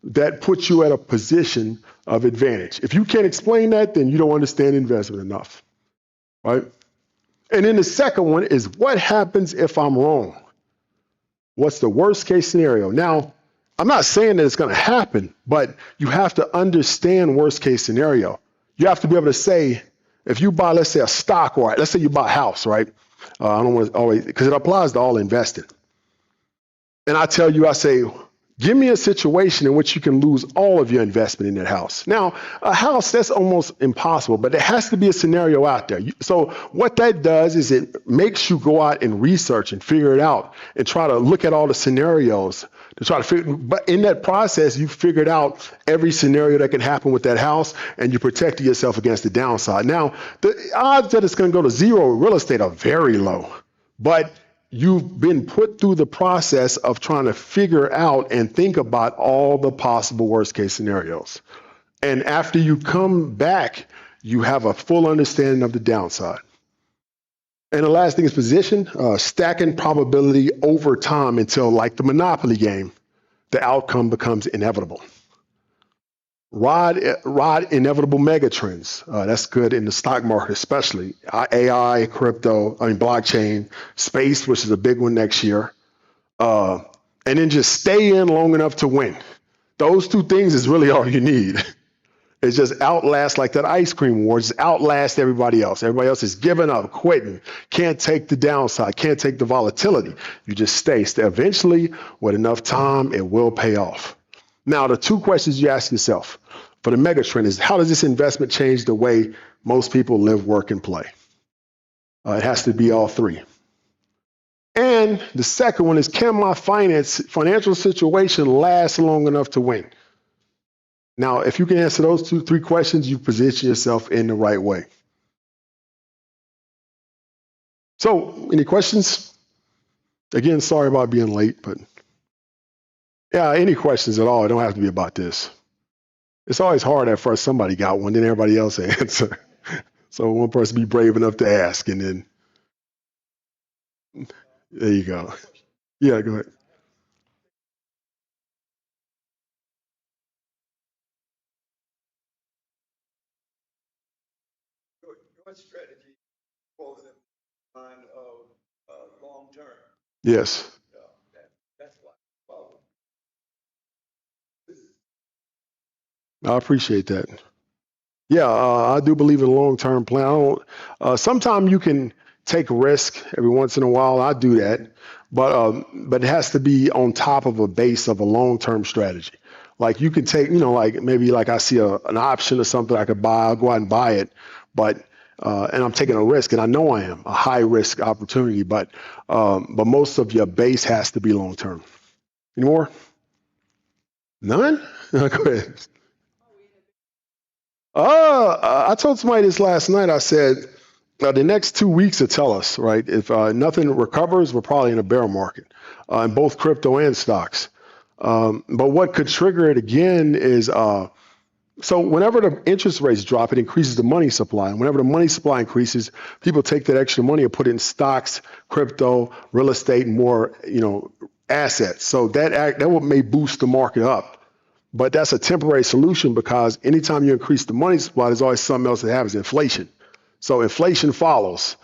that puts you at a position of advantage. If you can't explain that, then you don't understand investment enough, right? And then the second one is, what happens if I'm wrong? What's the worst case scenario? Now, I'm not saying that it's going to happen, but you have to understand worst case scenario. You have to be able to say, If you buy, let's say, a stock, or let's say you buy a house, right? I don't want to always, because it applies to all investing. And I tell you, I say, give me a situation in which you can lose all of your investment in that house. Now, a house, that's almost impossible, but there has to be a scenario out there. So what that does is it makes you go out and research and figure it out and try to look at all the scenarios to try to figure, but in that process, you figured out every scenario that can happen with that house, and you protected yourself against the downside. Now, the odds that it's going to go to zero in real estate are very low, but you've been put through the process of trying to figure out and think about all the possible worst case scenarios. And after you come back, you have a full understanding of the downside. And the last thing is position, stacking probability over time until, like the Monopoly game, the outcome becomes inevitable. Ride inevitable megatrends. That's good in the stock market, especially AI, crypto, blockchain, space, which is a big one next year. And then just stay in long enough to win. Those two things is really all you need. It's just outlast, like that ice cream war, just outlast everybody else. Everybody else is giving up, quitting, can't take the downside, can't take the volatility. You just stay. Eventually, with enough time, it will pay off. Now, the two questions you ask yourself for the megatrend is, how does this investment change the way most people live, work, and play? It has to be all three. And the second one is, can my financial situation last long enough to win? Now, if you can answer those three questions, you position yourself in the right way. So, any questions? Again, sorry about being late, but yeah, any questions at all? It don't have to be about this. It's always hard at first. Somebody got one, then everybody else answer. So one person be brave enough to ask, and then there you go. Yeah, go ahead. Your strategy for the mind of long term. Yes. That's why. Well, I appreciate that. Yeah, I do believe in a long-term plan. I don't. Sometimes you can take risk every once in a while. I do that, but it has to be on top of a base of a long-term strategy. Like you can take, like maybe like I see an option or something I could buy. I'll go out and buy it, but and I'm taking a risk, and I know I am a high-risk opportunity. But most of your base has to be long-term. Any more? None? Go ahead. I told somebody this last night. I said, the next 2 weeks will tell us, right? If nothing recovers, we're probably in a bear market in both crypto and stocks. But what could trigger it again is, so whenever the interest rates drop, it increases the money supply. And whenever the money supply increases, people take that extra money and put it in stocks, crypto, real estate, and more, assets. So that may boost the market up. But that's a temporary solution, because anytime you increase the money supply, there's always something else that happens, inflation. So inflation follows.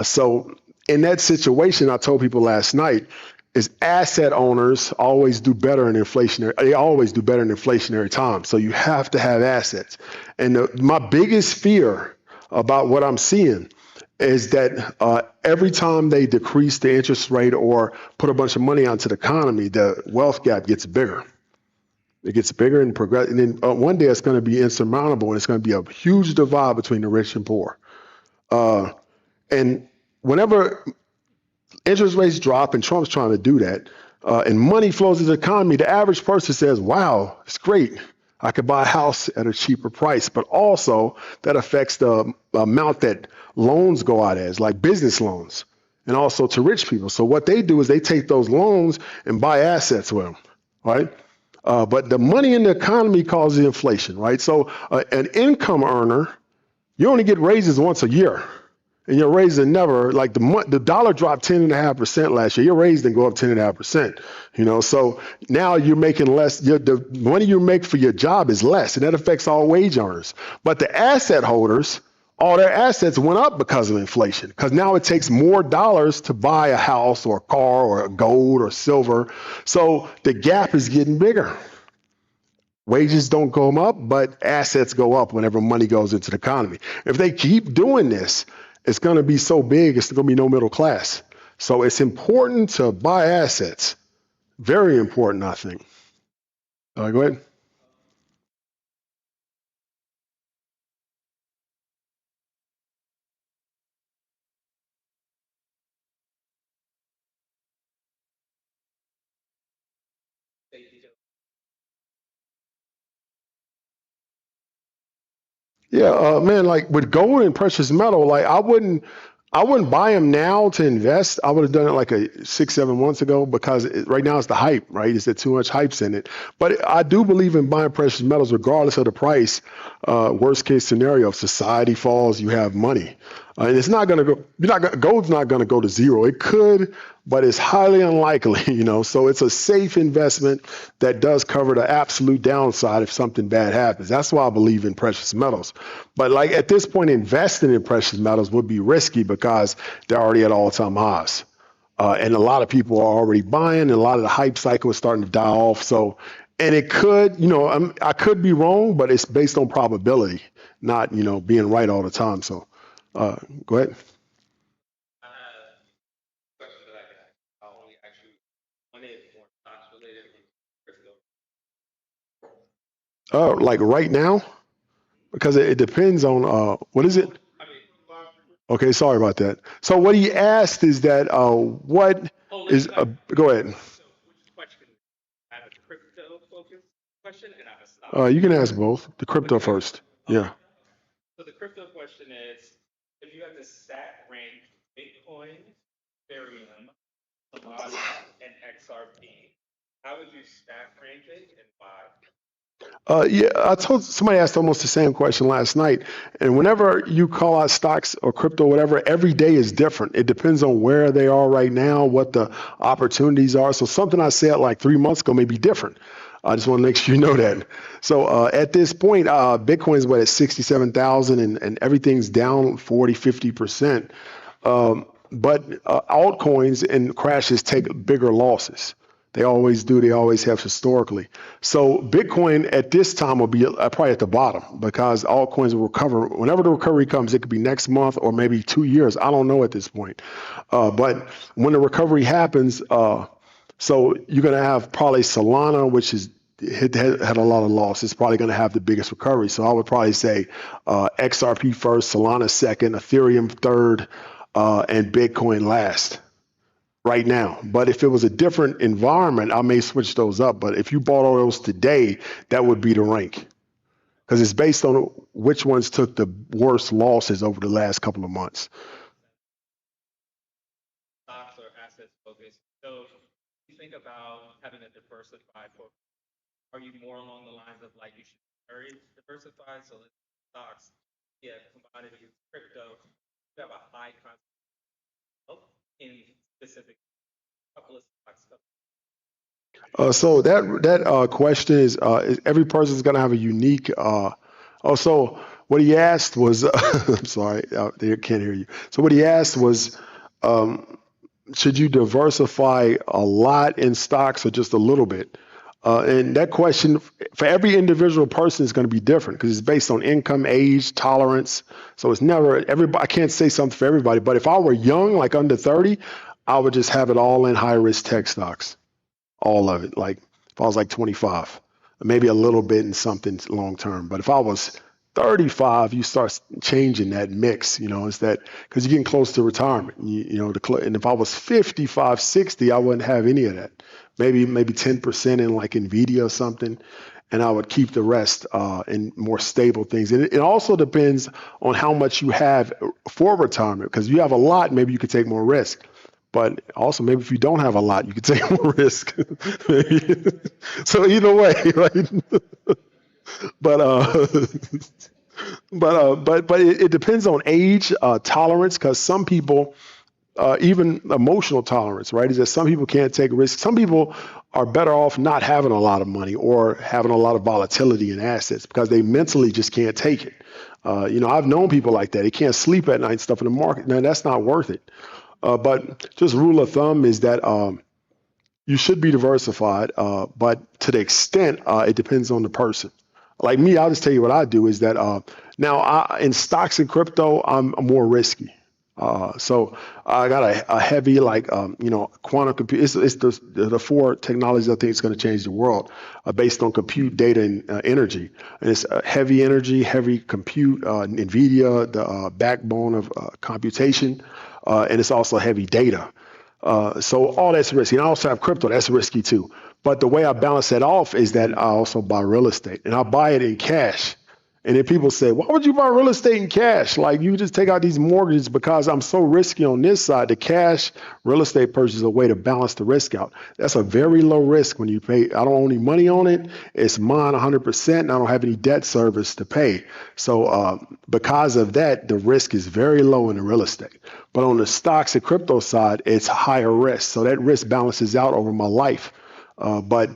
So in that situation, I told people last night, is asset owners always do better in inflationary times. So you have to have assets. And my biggest fear about what I'm seeing is that every time they decrease the interest rate or put a bunch of money onto the economy, the wealth gap gets bigger. It gets bigger and progress, and then one day it's going to be insurmountable, and it's going to be a huge divide between the rich and poor. And whenever interest rates drop, and Trump's trying to do that, and money flows into the economy, the average person says, wow, it's great. I could buy a house at a cheaper price. But also that affects the amount that loans go out as, like business loans, and also to rich people. So what they do is they take those loans and buy assets with them, right? But the money in the economy causes inflation, right? So an income earner, you only get raises once a year. And your raise is never, like the dollar dropped 10.5% last year. Your raise didn't go up 10.5%. So now you're making less. The money you make for your job is less, and that affects all wage earners. But the asset holders, all their assets went up because of inflation, because now it takes more dollars to buy a house or a car or gold or silver. So the gap is getting bigger. Wages don't go up, but assets go up whenever money goes into the economy. If they keep doing this, it's going to be so big, it's going to be no middle class. So it's important to buy assets. Very important, I think. Go ahead. Yeah, man, like with gold and precious metal, like I wouldn't buy them now to invest. I would have done it like a 6, 7 months ago because right now it's the hype, right? Is there too much hype in it? But I do believe in buying precious metals regardless of the price. Worst case scenario, if society falls, you have money. And it's not going to go, gold's not going to go to zero. It could, but it's highly unlikely, So it's a safe investment that does cover the absolute downside if something bad happens. That's why I believe in precious metals. But like at this point, investing in precious metals would be risky because they're already at all-time highs. And a lot of people are already buying, and a lot of the hype cycle is starting to die off. So, and it could, I could be wrong, but it's based on probability, not, being right all the time. So, go ahead. Like right now, because it depends on what is it? Okay, sorry about that. So what he asked is that what is go ahead. You can ask both. The crypto first. Yeah. Yeah, I told somebody asked almost the same question last night. And whenever you call out stocks or crypto, whatever, every day is different. It depends on where they are right now, what the opportunities are. So something I said like 3 months ago may be different. I just want to make sure you know that. So at this point, Bitcoin is at 67,000 and everything's down 40, 50%. But altcoins and crashes take bigger losses. They always do. They always have historically. So Bitcoin at this time will be probably at the bottom because altcoins will recover. Whenever the recovery comes, it could be next month or maybe 2 years. I don't know at this point. But when the recovery happens, so you're going to have probably Solana, which is had a lot of loss. It's probably going to have the biggest recovery. So I would probably say XRP first, Solana second, Ethereum third, and Bitcoin last right now. But if it was a different environment, I may switch those up. But if you bought all those today, that would be the rank because it's based on which ones took the worst losses over the last couple of months. So that question is every person is going to have a unique. So what he asked was, I'm sorry, they can't hear you. So what he asked was, should you diversify a lot in stocks or just a little bit? And that question for every individual person is going to be different because it's based on income, age, tolerance. So it's never everybody. I can't say something for everybody, but if I were young, like under 30, I would just have it all in high risk tech stocks, all of it. Like if I was like 25, maybe a little bit in something long term. But if I was 35, you start changing that mix, it's that because you're getting close to retirement, and if I was 55, 60, I wouldn't have any of that. Maybe 10% in like Nvidia or something. And I would keep the rest in more stable things. And it also depends on how much you have for retirement, because if you have a lot, maybe you could take more risk. But also, maybe if you don't have a lot, you could take more risk. So either way, right? But it depends on age, tolerance, because some people, even emotional tolerance, right? Is that some people can't take risks. Some people are better off not having a lot of money or having a lot of volatility in assets because they mentally just can't take it. I've known people like that. They can't sleep at night and stuff in the market. Man, that's not worth it. But just rule of thumb is that You should be diversified, but to the extent it depends on the person. Like me, I'll just tell you what I do is that in stocks and crypto, I'm more risky. So I got a heavy quantum compute. It's the four technologies I think is going to change the world based on compute, data, and energy. And it's heavy energy, heavy compute, NVIDIA, the backbone of computation, and it's also heavy data. So all that's risky. And I also have crypto. That's risky too. But the way I balance that off is that I also buy real estate and I buy it in cash. And then people say, why would you buy real estate in cash? Like you just take out these mortgages because I'm so risky on this side. The cash real estate purchase is a way to balance the risk out. That's a very low risk when you pay. I don't owe any money on it. It's mine 100%. And I don't have any debt service to pay. So because of that, the risk is very low in the real estate. But on the stocks and crypto side, it's higher risk. So that risk balances out over my life. But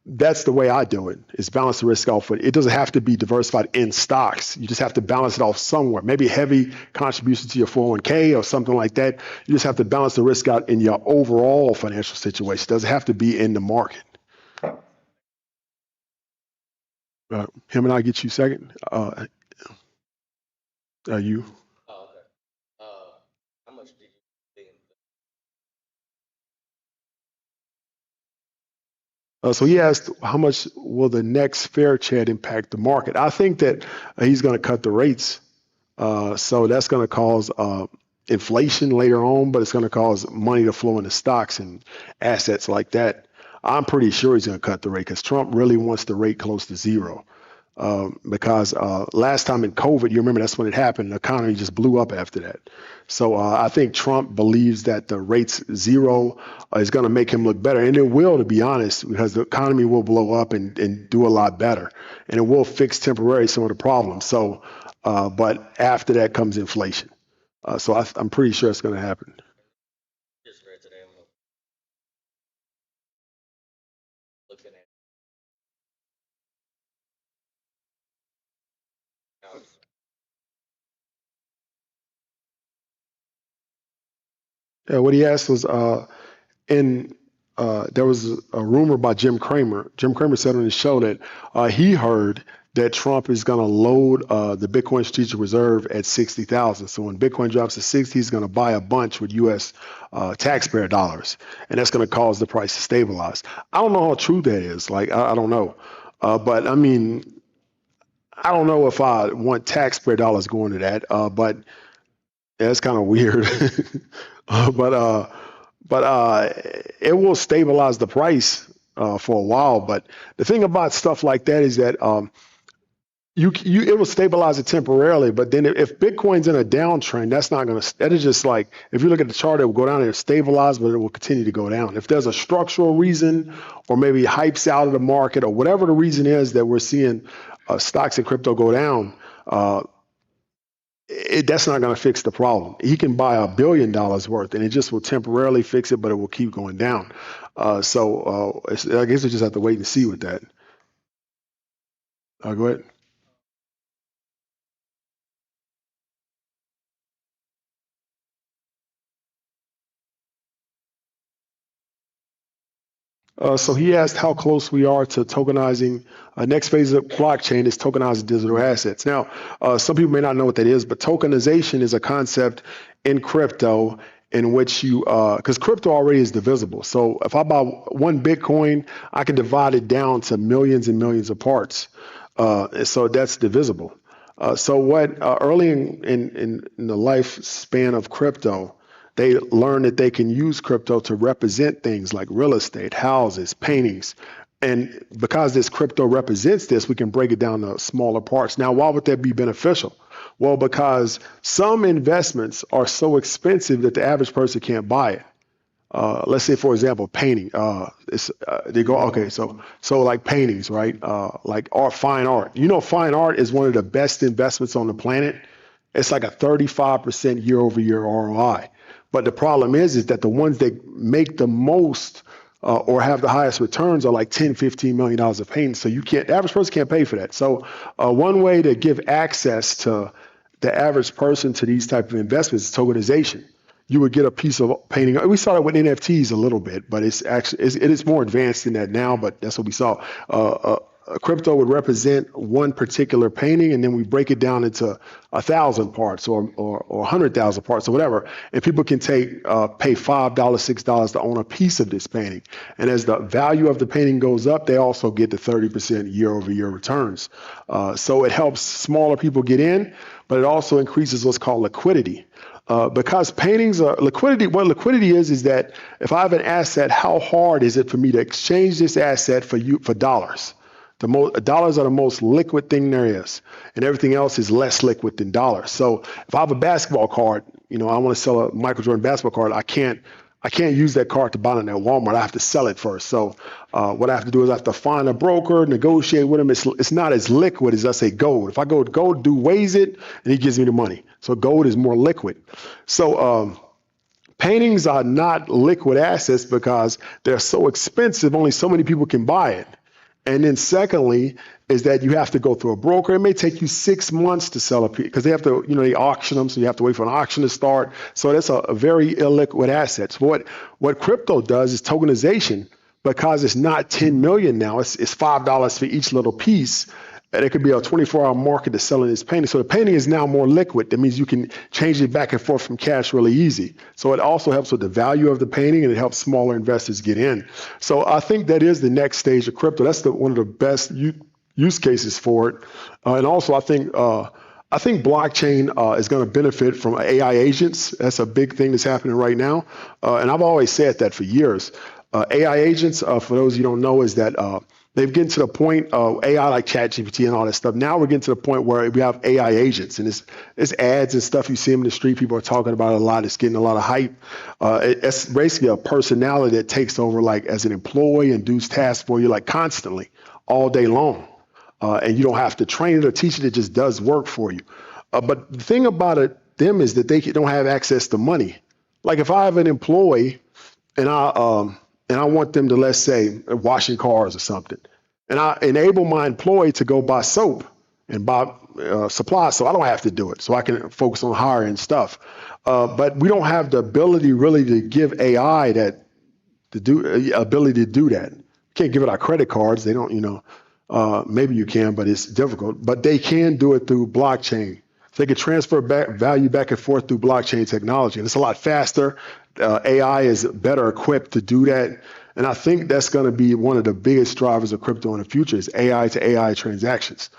that's the way I do it, is balance the risk off. It doesn't have to be diversified in stocks. You just have to balance it off somewhere. Maybe a heavy contribution to your 401k or something like that. You just have to balance the risk out in your overall financial situation. It doesn't have to be in the market. Him and I get you second. You. Oh, okay. How much do you think? So he asked, how much will the next fair chat impact the market? I think that he's going to cut the rates. So that's going to cause inflation later on, but it's going to cause money to flow into stocks and assets like that. I'm pretty sure he's going to cut the rate because Trump really wants the rate close to zero. Because last time in COVID, you remember that's when it happened. The economy just blew up after that. So I think Trump believes that the rate's zero is going to make him look better. And it will, to be honest, because the economy will blow up and do a lot better. And it will fix temporarily some of the problems. So, but after that comes inflation. So I'm pretty sure it's going to happen. Just read today. I'm looking at. Yeah, what he asked was, there was a rumor by Jim Cramer. Jim Cramer said on his show that he heard that Trump is going to load the Bitcoin Strategic Reserve at 60,000. So when Bitcoin drops to 60, he's going to buy a bunch with U.S. Taxpayer dollars, and that's going to cause the price to stabilize. I don't know how true that is. Like, I don't know. But I mean, I don't know if I want taxpayer dollars going to that, but yeah, it's kind of weird. But it will stabilize the price for a while. But the thing about stuff like that is that it will stabilize it temporarily. But then if Bitcoin's in a downtrend, that is just like, if you look at the chart, it will go down and stabilize, but it will continue to go down. If there's a structural reason or maybe hype's out of the market or whatever the reason is that we're seeing stocks and crypto go down, that's not going to fix the problem. He can buy $1 billion worth and it just will temporarily fix it, but it will keep going down. I guess we just have to wait and see with that. Go ahead. So he asked how close we are to tokenizing. Next phase of blockchain is tokenizing digital assets. Now, some people may not know what that is, but tokenization is a concept in crypto in which because crypto already is divisible. So if I buy one Bitcoin, I can divide it down to millions and millions of parts. So that's divisible. So what early in the lifespan of crypto, they learn that they can use crypto to represent things like real estate, houses, paintings. And because this crypto represents this, we can break it down to smaller parts. Now, why would that be beneficial? Well, because some investments are so expensive that the average person can't buy it. Let's say, for example, painting. So like paintings, right? Like fine art. You know, fine art is one of the best investments on the planet. It's like a 35% year-over-year ROI. But the problem is that the ones that make the most or have the highest returns are like $10, $15 million of painting. So the average person can't pay for that. So one way to give access to the average person to these type of investments is tokenization. you would get a piece of painting. We saw that with NFTs a little bit, but it is more advanced than that now. But that's what we saw. Crypto would represent one particular painting, and then we break it down into 1,000 parts or 100,000 parts or whatever, and people can pay $5, $6 to own a piece of this painting. And as the value of the painting goes up, they also get the 30% year-over-year returns. So it helps smaller people get in, but it also increases what's called liquidity. Because paintings are liquidity, what liquidity is that if I have an asset, how hard is it for me to exchange this asset for dollars? Dollars are the most liquid thing there is, and everything else is less liquid than dollars. So if I have a basketball card, I want to sell a Michael Jordan basketball card, I can't use that card to buy it at Walmart. I have to sell it first. So what I have to do is I have to find a broker, negotiate with him. It's not as liquid as, let's say, gold. If I go with gold, weighs it, and he gives me the money. So gold is more liquid. So paintings are not liquid assets because they're so expensive. Only so many people can buy it. And then secondly, is that you have to go through a broker. It may take you 6 months to sell a piece because they have to, they auction them. So you have to wait for an auction to start. So that's a very illiquid asset. So what crypto does is tokenization, because it's not 10 million now. It's $5 for each little piece. And it could be a 24-hour market to selling this painting. So the painting is now more liquid. That means you can change it back and forth from cash really easy. So it also helps with the value of the painting, and it helps smaller investors get in. So I think that is the next stage of crypto. That's one of the best use cases for it. And also I think blockchain is going to benefit from AI agents. That's a big thing that's happening right now. And I've always said that for years. AI agents, for those of you who don't know, is that they've getting to the point of AI like ChatGPT and all that stuff. Now we're getting to the point where we have AI agents, and it's ads and stuff. You see them in the street. People are talking about it a lot. It's getting a lot of hype. It's basically a personality that takes over like as an employee and does tasks for you like constantly all day long. And you don't have to train it or teach it. It just does work for you. But the thing about them is that they don't have access to money. Like if I have an employee and I want them to, let's say, washing cars or something, and I enable my employee to go buy soap and buy supplies, so I don't have to do it, so I can focus on hiring stuff. But we don't have the ability really to give AI ability to do that. Can't give it our credit cards. They don't, maybe you can, but it's difficult. But they can do it through blockchain. So they can transfer value back and forth through blockchain technology, and it's a lot faster. AI is better equipped to do that. And I think that's going to be one of the biggest drivers of crypto in the future is AI to AI transactions.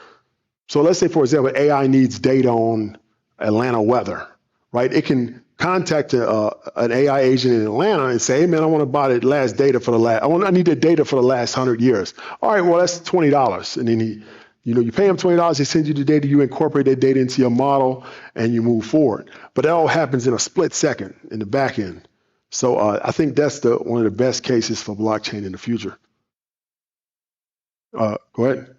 So let's say, for example, AI needs data on Atlanta weather, right? It can contact an AI agent in Atlanta and say, hey, man, I want to buy the last data for I need the data for the last 100 years. All right, well, that's $20. And then you pay them $20, they send you the data, you incorporate that data into your model, and you move forward. But that all happens in a split second in the back end. So I think that's one of the best cases for blockchain in the future. Go ahead.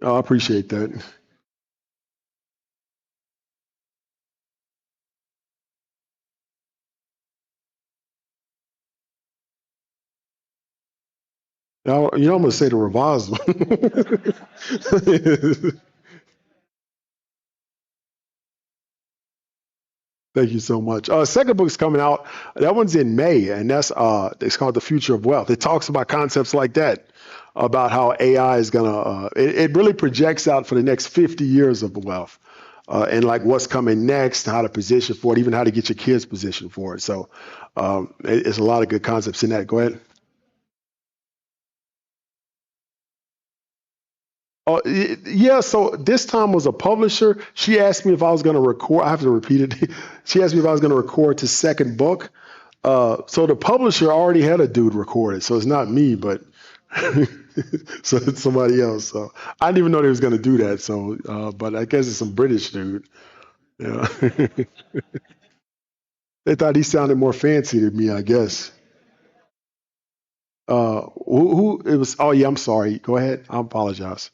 I appreciate that. Now, I'm going to say the revised one. Thank you so much. Second book's coming out. That one's in May, and that's it's called The Future of Wealth. It talks about concepts like that, about how AI is gonna. It really projects out for the next 50 years of wealth, and like what's coming next, how to position for it, even how to get your kids positioned for it. So it's a lot of good concepts in that. Go ahead. Oh, yeah. So this time was a publisher. She asked me if I was going to record. I have to repeat it. She asked me if I was going to record the second book. So the publisher already had a dude recorded. So it's not me, but so it's somebody else. So I didn't even know they was going to do that. So, but I guess it's some British dude. Yeah. They thought he sounded more fancy than me, I guess. Who it was? Oh yeah, I'm sorry. Go ahead. I apologize.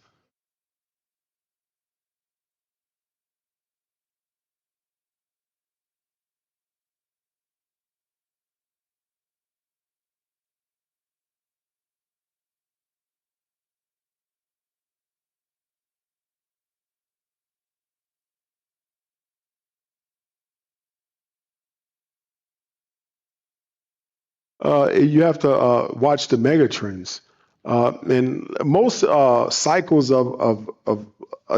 You have to watch the mega trends. And most cycles of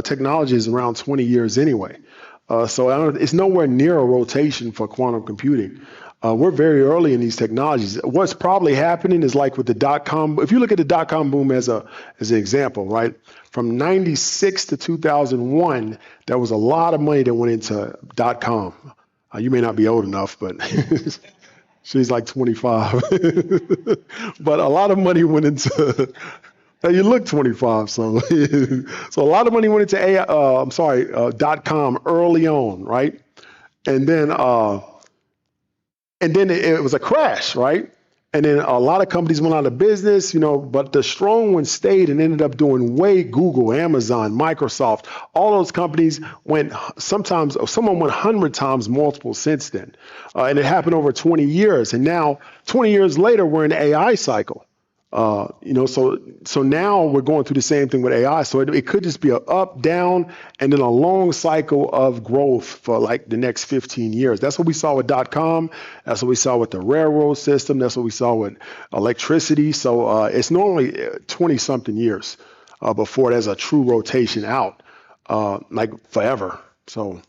technology is around 20 years anyway. So it's nowhere near a rotation for quantum computing. We're very early in these technologies. What's probably happening is like with the dot-com. If you look at the dot-com boom as an example, right? From 96 to 2001, there was a lot of money that went into dot-com. You may not be old enough, but she's like 25. But a lot of money went into, you look 25, so so a lot of money went into dot-com early on, right? And then it was a crash, right? And then a lot of companies went out of business, but the strong ones stayed and ended up doing way. Google, Amazon, Microsoft, all those companies went sometimes, someone went 100 times multiple since then. And it happened over 20 years. And now 20 years later, we're in the AI cycle. So now we're going through the same thing with AI. So it could just be an up, down, and then a long cycle of growth for like the next 15 years. That's what we saw with .com. That's what we saw with the railroad system. That's what we saw with electricity. So it's normally 20 something years before there's a true rotation out, like forever. So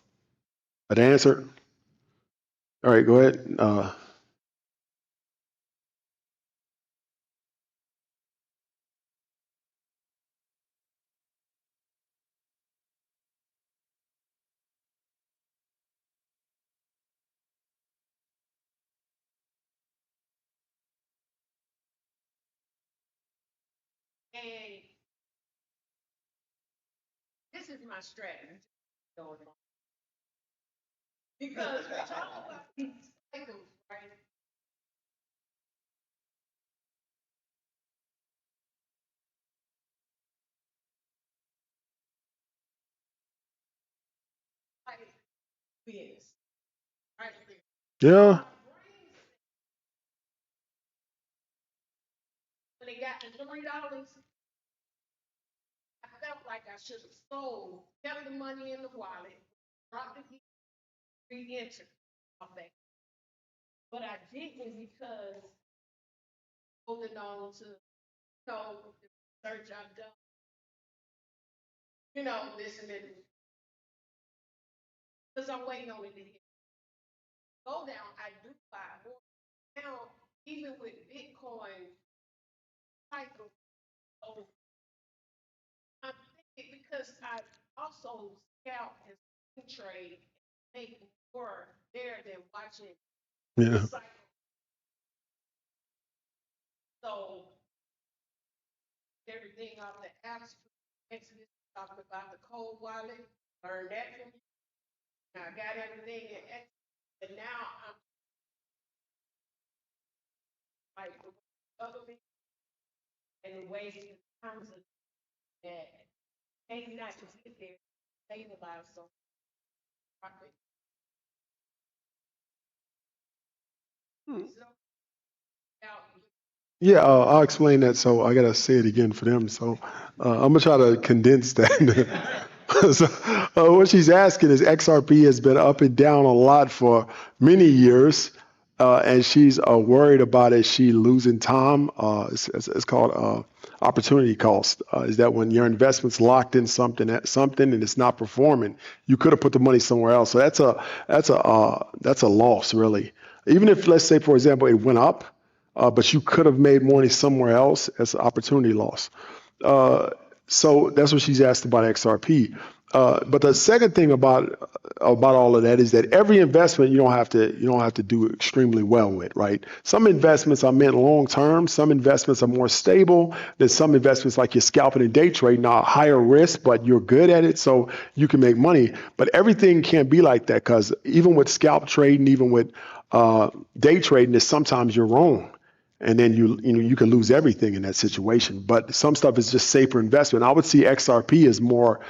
that answer. All right, go ahead. And this is my strategy going on. Because we talk about these cycles, right? Like this, right there. Yeah. When they got to $3, I felt like I should have sold, kept the money in the wallet, dropped the key, re-entered off that. But I didn't because holding on to, the research I've done, listening, because I'm waiting on it to hit. Go down, I do buy more. Now, even with Bitcoin cycle, so I'm thinking because I also scout and swing trade, make more there than watching the Yeah. cycle. So everything off the apps, Exodus talking about the cold wallet, learned that from you. I got everything in Exodus, and now I'm like the government and the ways in terms of that maybe not to get there, stabilize some profit. So out Yeah, I'll explain that. So I gotta say it again for them. So I'm gonna try to condense that. So, what she's asking is XRP has been up and down a lot for many years, and she's worried about is she losing time. It's called opportunity cost. Is that when your investment's locked in something and it's not performing, you could have put the money somewhere else. So that's a loss really. Even if, let's say, for example, it went up, but you could have made money somewhere else as an opportunity loss. So that's what she's asked about XRP. But the second thing about all of that is that every investment you don't have to do extremely well with, right? Some investments are meant long term. Some investments are more stable. There's some investments like you're scalping and day trading are higher risk, but you're good at it, so you can make money. But everything can't be like that because even with scalp trading, even with day trading, is sometimes you're wrong. And then you can lose everything in that situation. But some stuff is just safer investment. I would see XRP as more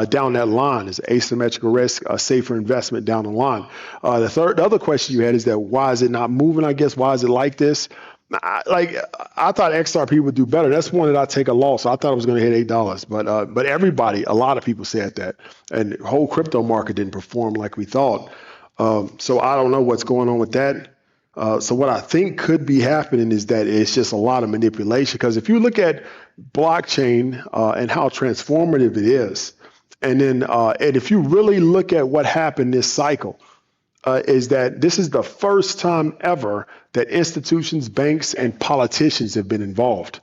down that line, as asymmetrical risk, a safer investment down the line. The other question you had is that why is it not moving? I guess why is it like this? I thought XRP would do better. That's one that I take a loss. I thought it was going to hit $8, but everybody, a lot of people said that, and the whole crypto market didn't perform like we thought. So I don't know what's going on with that. So what I think could be happening is that it's just a lot of manipulation. Because if you look at blockchain and how transformative it is, and then and if you really look at what happened this cycle, is that this is the first time ever that institutions, banks, and politicians have been involved.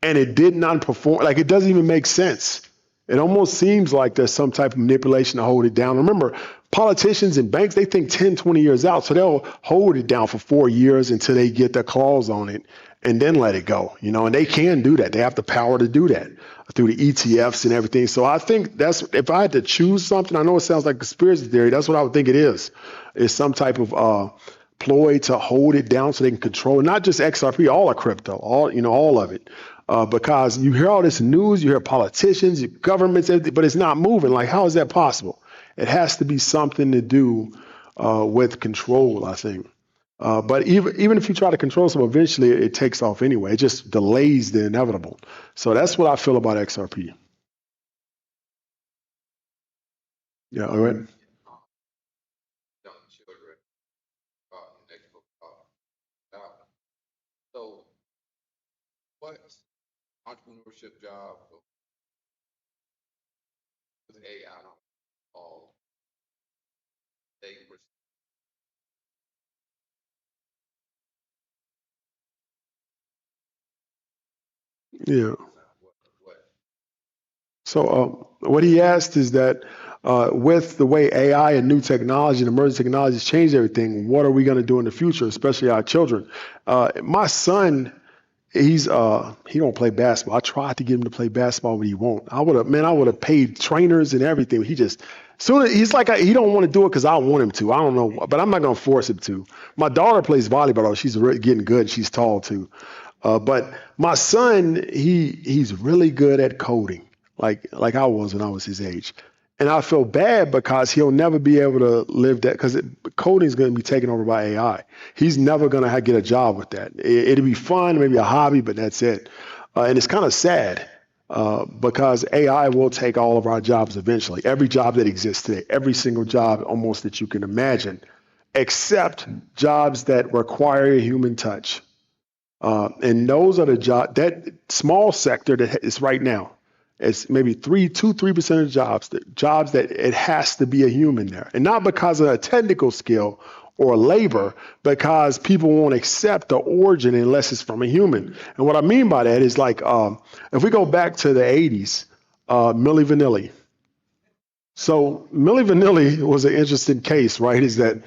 And it did not perform, like it doesn't even make sense. It almost seems like there's some type of manipulation to hold it down. Remember, politicians and banks, they think 10, 20 years out. So they'll hold it down for 4 years until they get their claws on it and then let it go. And they can do that. They have the power to do that through the ETFs and everything. So I think that's, if I had to choose something, I know it sounds like conspiracy theory. That's what I would think it is. It's some type of ploy to hold it down so they can control not just XRP, all of crypto, all of it. Because you hear all this news, you hear politicians, governments, everything, but it's not moving. Like, how is that possible? It has to be something to do with control, I think. But even if you try to control something, eventually it takes off anyway. It just delays the inevitable. So that's what I feel about XRP. Yeah, all right. So, what entrepreneurship job with AI all they Yeah. what So what he asked is that with the way AI and new technology and emerging technologies change everything, what are we going to do in the future, especially our children? My son, he don't play basketball. I tried to get him to play basketball, but he won't. I would have paid trainers and everything. He just he's like he don't want to do it because I want him to. I don't know, but I'm not going to force him to. My daughter plays volleyball. She's getting good. She's tall too. But my son, he's really good at coding, like I was when I was his age. And I feel bad because he'll never be able to live that, because coding is going to be taken over by AI. He's never going to get a job with that. It'll be fun, maybe a hobby, but that's it. And it's kind of sad because AI will take all of our jobs eventually. Every job that exists today, every single job almost that you can imagine, except jobs that require a human touch. And those are the jobs, that small sector that is right now. It's maybe 3% of jobs that it has to be a human there. And not because of a technical skill or labor, because people won't accept the origin unless it's from a human. And what I mean by that is like, if we go back to the 80s, Milli Vanilli. So Milli Vanilli was an interesting case, right? Is that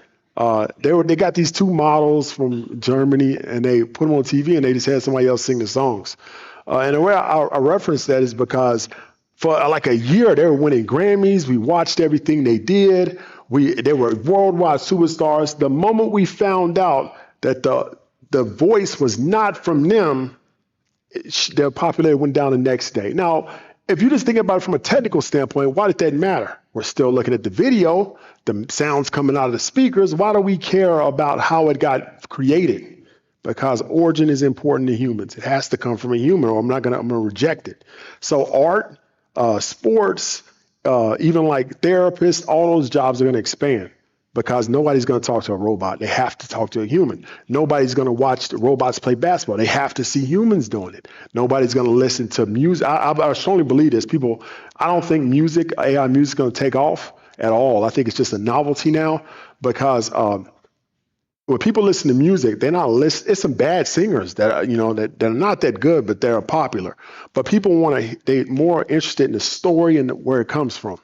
they got these two models from Germany and they put them on TV and they just had somebody else sing the songs. And the way I reference that is because for like a year they were winning Grammys. We watched everything they did. They were worldwide superstars. The moment we found out that the voice was not from them, their popularity went down the next day. Now, if you just think about it from a technical standpoint, why did that matter? We're still looking at the video, the sounds coming out of the speakers. Why do we care about how it got created? Because origin is important to humans. It has to come from a human, or I'm gonna reject it. So art, sports, even like therapists, all those jobs are gonna expand because nobody's gonna talk to a robot. They have to talk to a human. Nobody's gonna watch the robots play basketball. They have to see humans doing it. Nobody's gonna listen to music. I strongly believe this. I don't think AI music is gonna take off at all. I think it's just a novelty now because when people listen to music, they're not listening. It's some bad singers that are not that good, but they're popular. But people they're more interested in the story and where it comes from.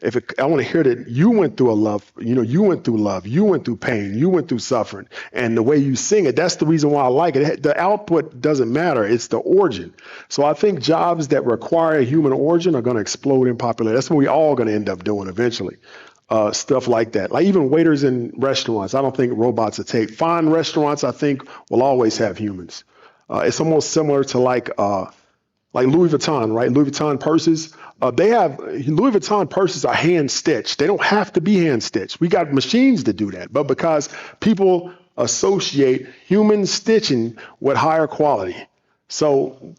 I want to hear that you went through you went through love, you went through pain, you went through suffering, and the way you sing it, that's the reason why I like it. The output doesn't matter. It's the origin. So I think jobs that require a human origin are going to explode in popularity. That's what we all going to end up doing eventually. Stuff like that. Like even waiters in restaurants. I don't think robots will take. Fine restaurants, I think, will always have humans. It's almost similar to like Louis Vuitton, right? Louis Vuitton purses. Louis Vuitton purses are hand stitched. They don't have to be hand stitched. We got machines to do that. But because people associate human stitching with higher quality. So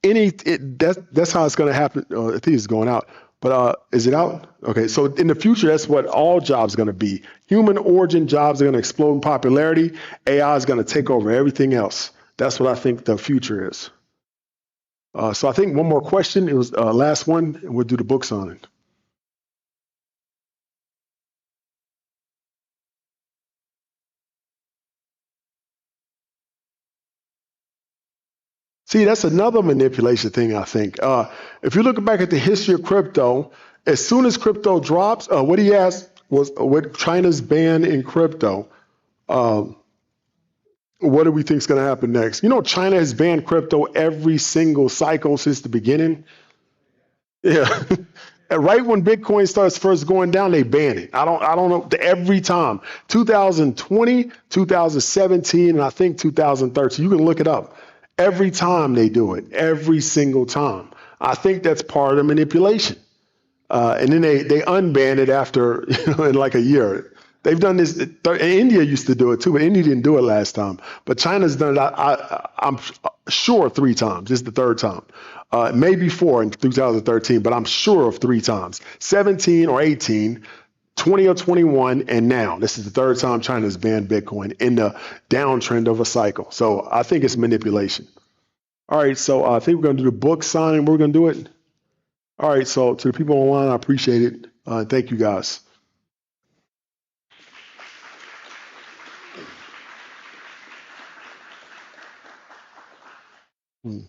that's how it's going to happen. I think it's going out. But is it out? Okay, so in the future, that's what all jobs are going to be. Human origin jobs are going to explode in popularity. AI is going to take over everything else. That's what I think the future is. So I think one more question. It was last one, and we'll do the book signing. See, that's another manipulation thing, I think. If you look back at the history of crypto, as soon as crypto drops, what he asked was what China's ban in crypto. Um, what do we think is going to happen next? You know, China has banned crypto every single cycle since the beginning. Yeah. And right when Bitcoin starts first going down, they ban it. I don't know, every time. 2020, 2017, and I think 2013. You can look it up. Every time they do it, every single time. I think that's part of the manipulation. And then they unbanned it after, in like a year. They've done this. India used to do it too, but India didn't do it last time. But China's done it. I'm sure 3 times. This is the 3rd time. Maybe 4 in 2013, but I'm sure of 3 times. 17 or 18, 20 or 21, and now. This is the 3rd time China's banned Bitcoin in the downtrend of a cycle. So I think it's manipulation. All right, so I think we're going to do the book signing. We're going to do it. All right, so to the people online, I appreciate it. Thank you, guys. Hmm.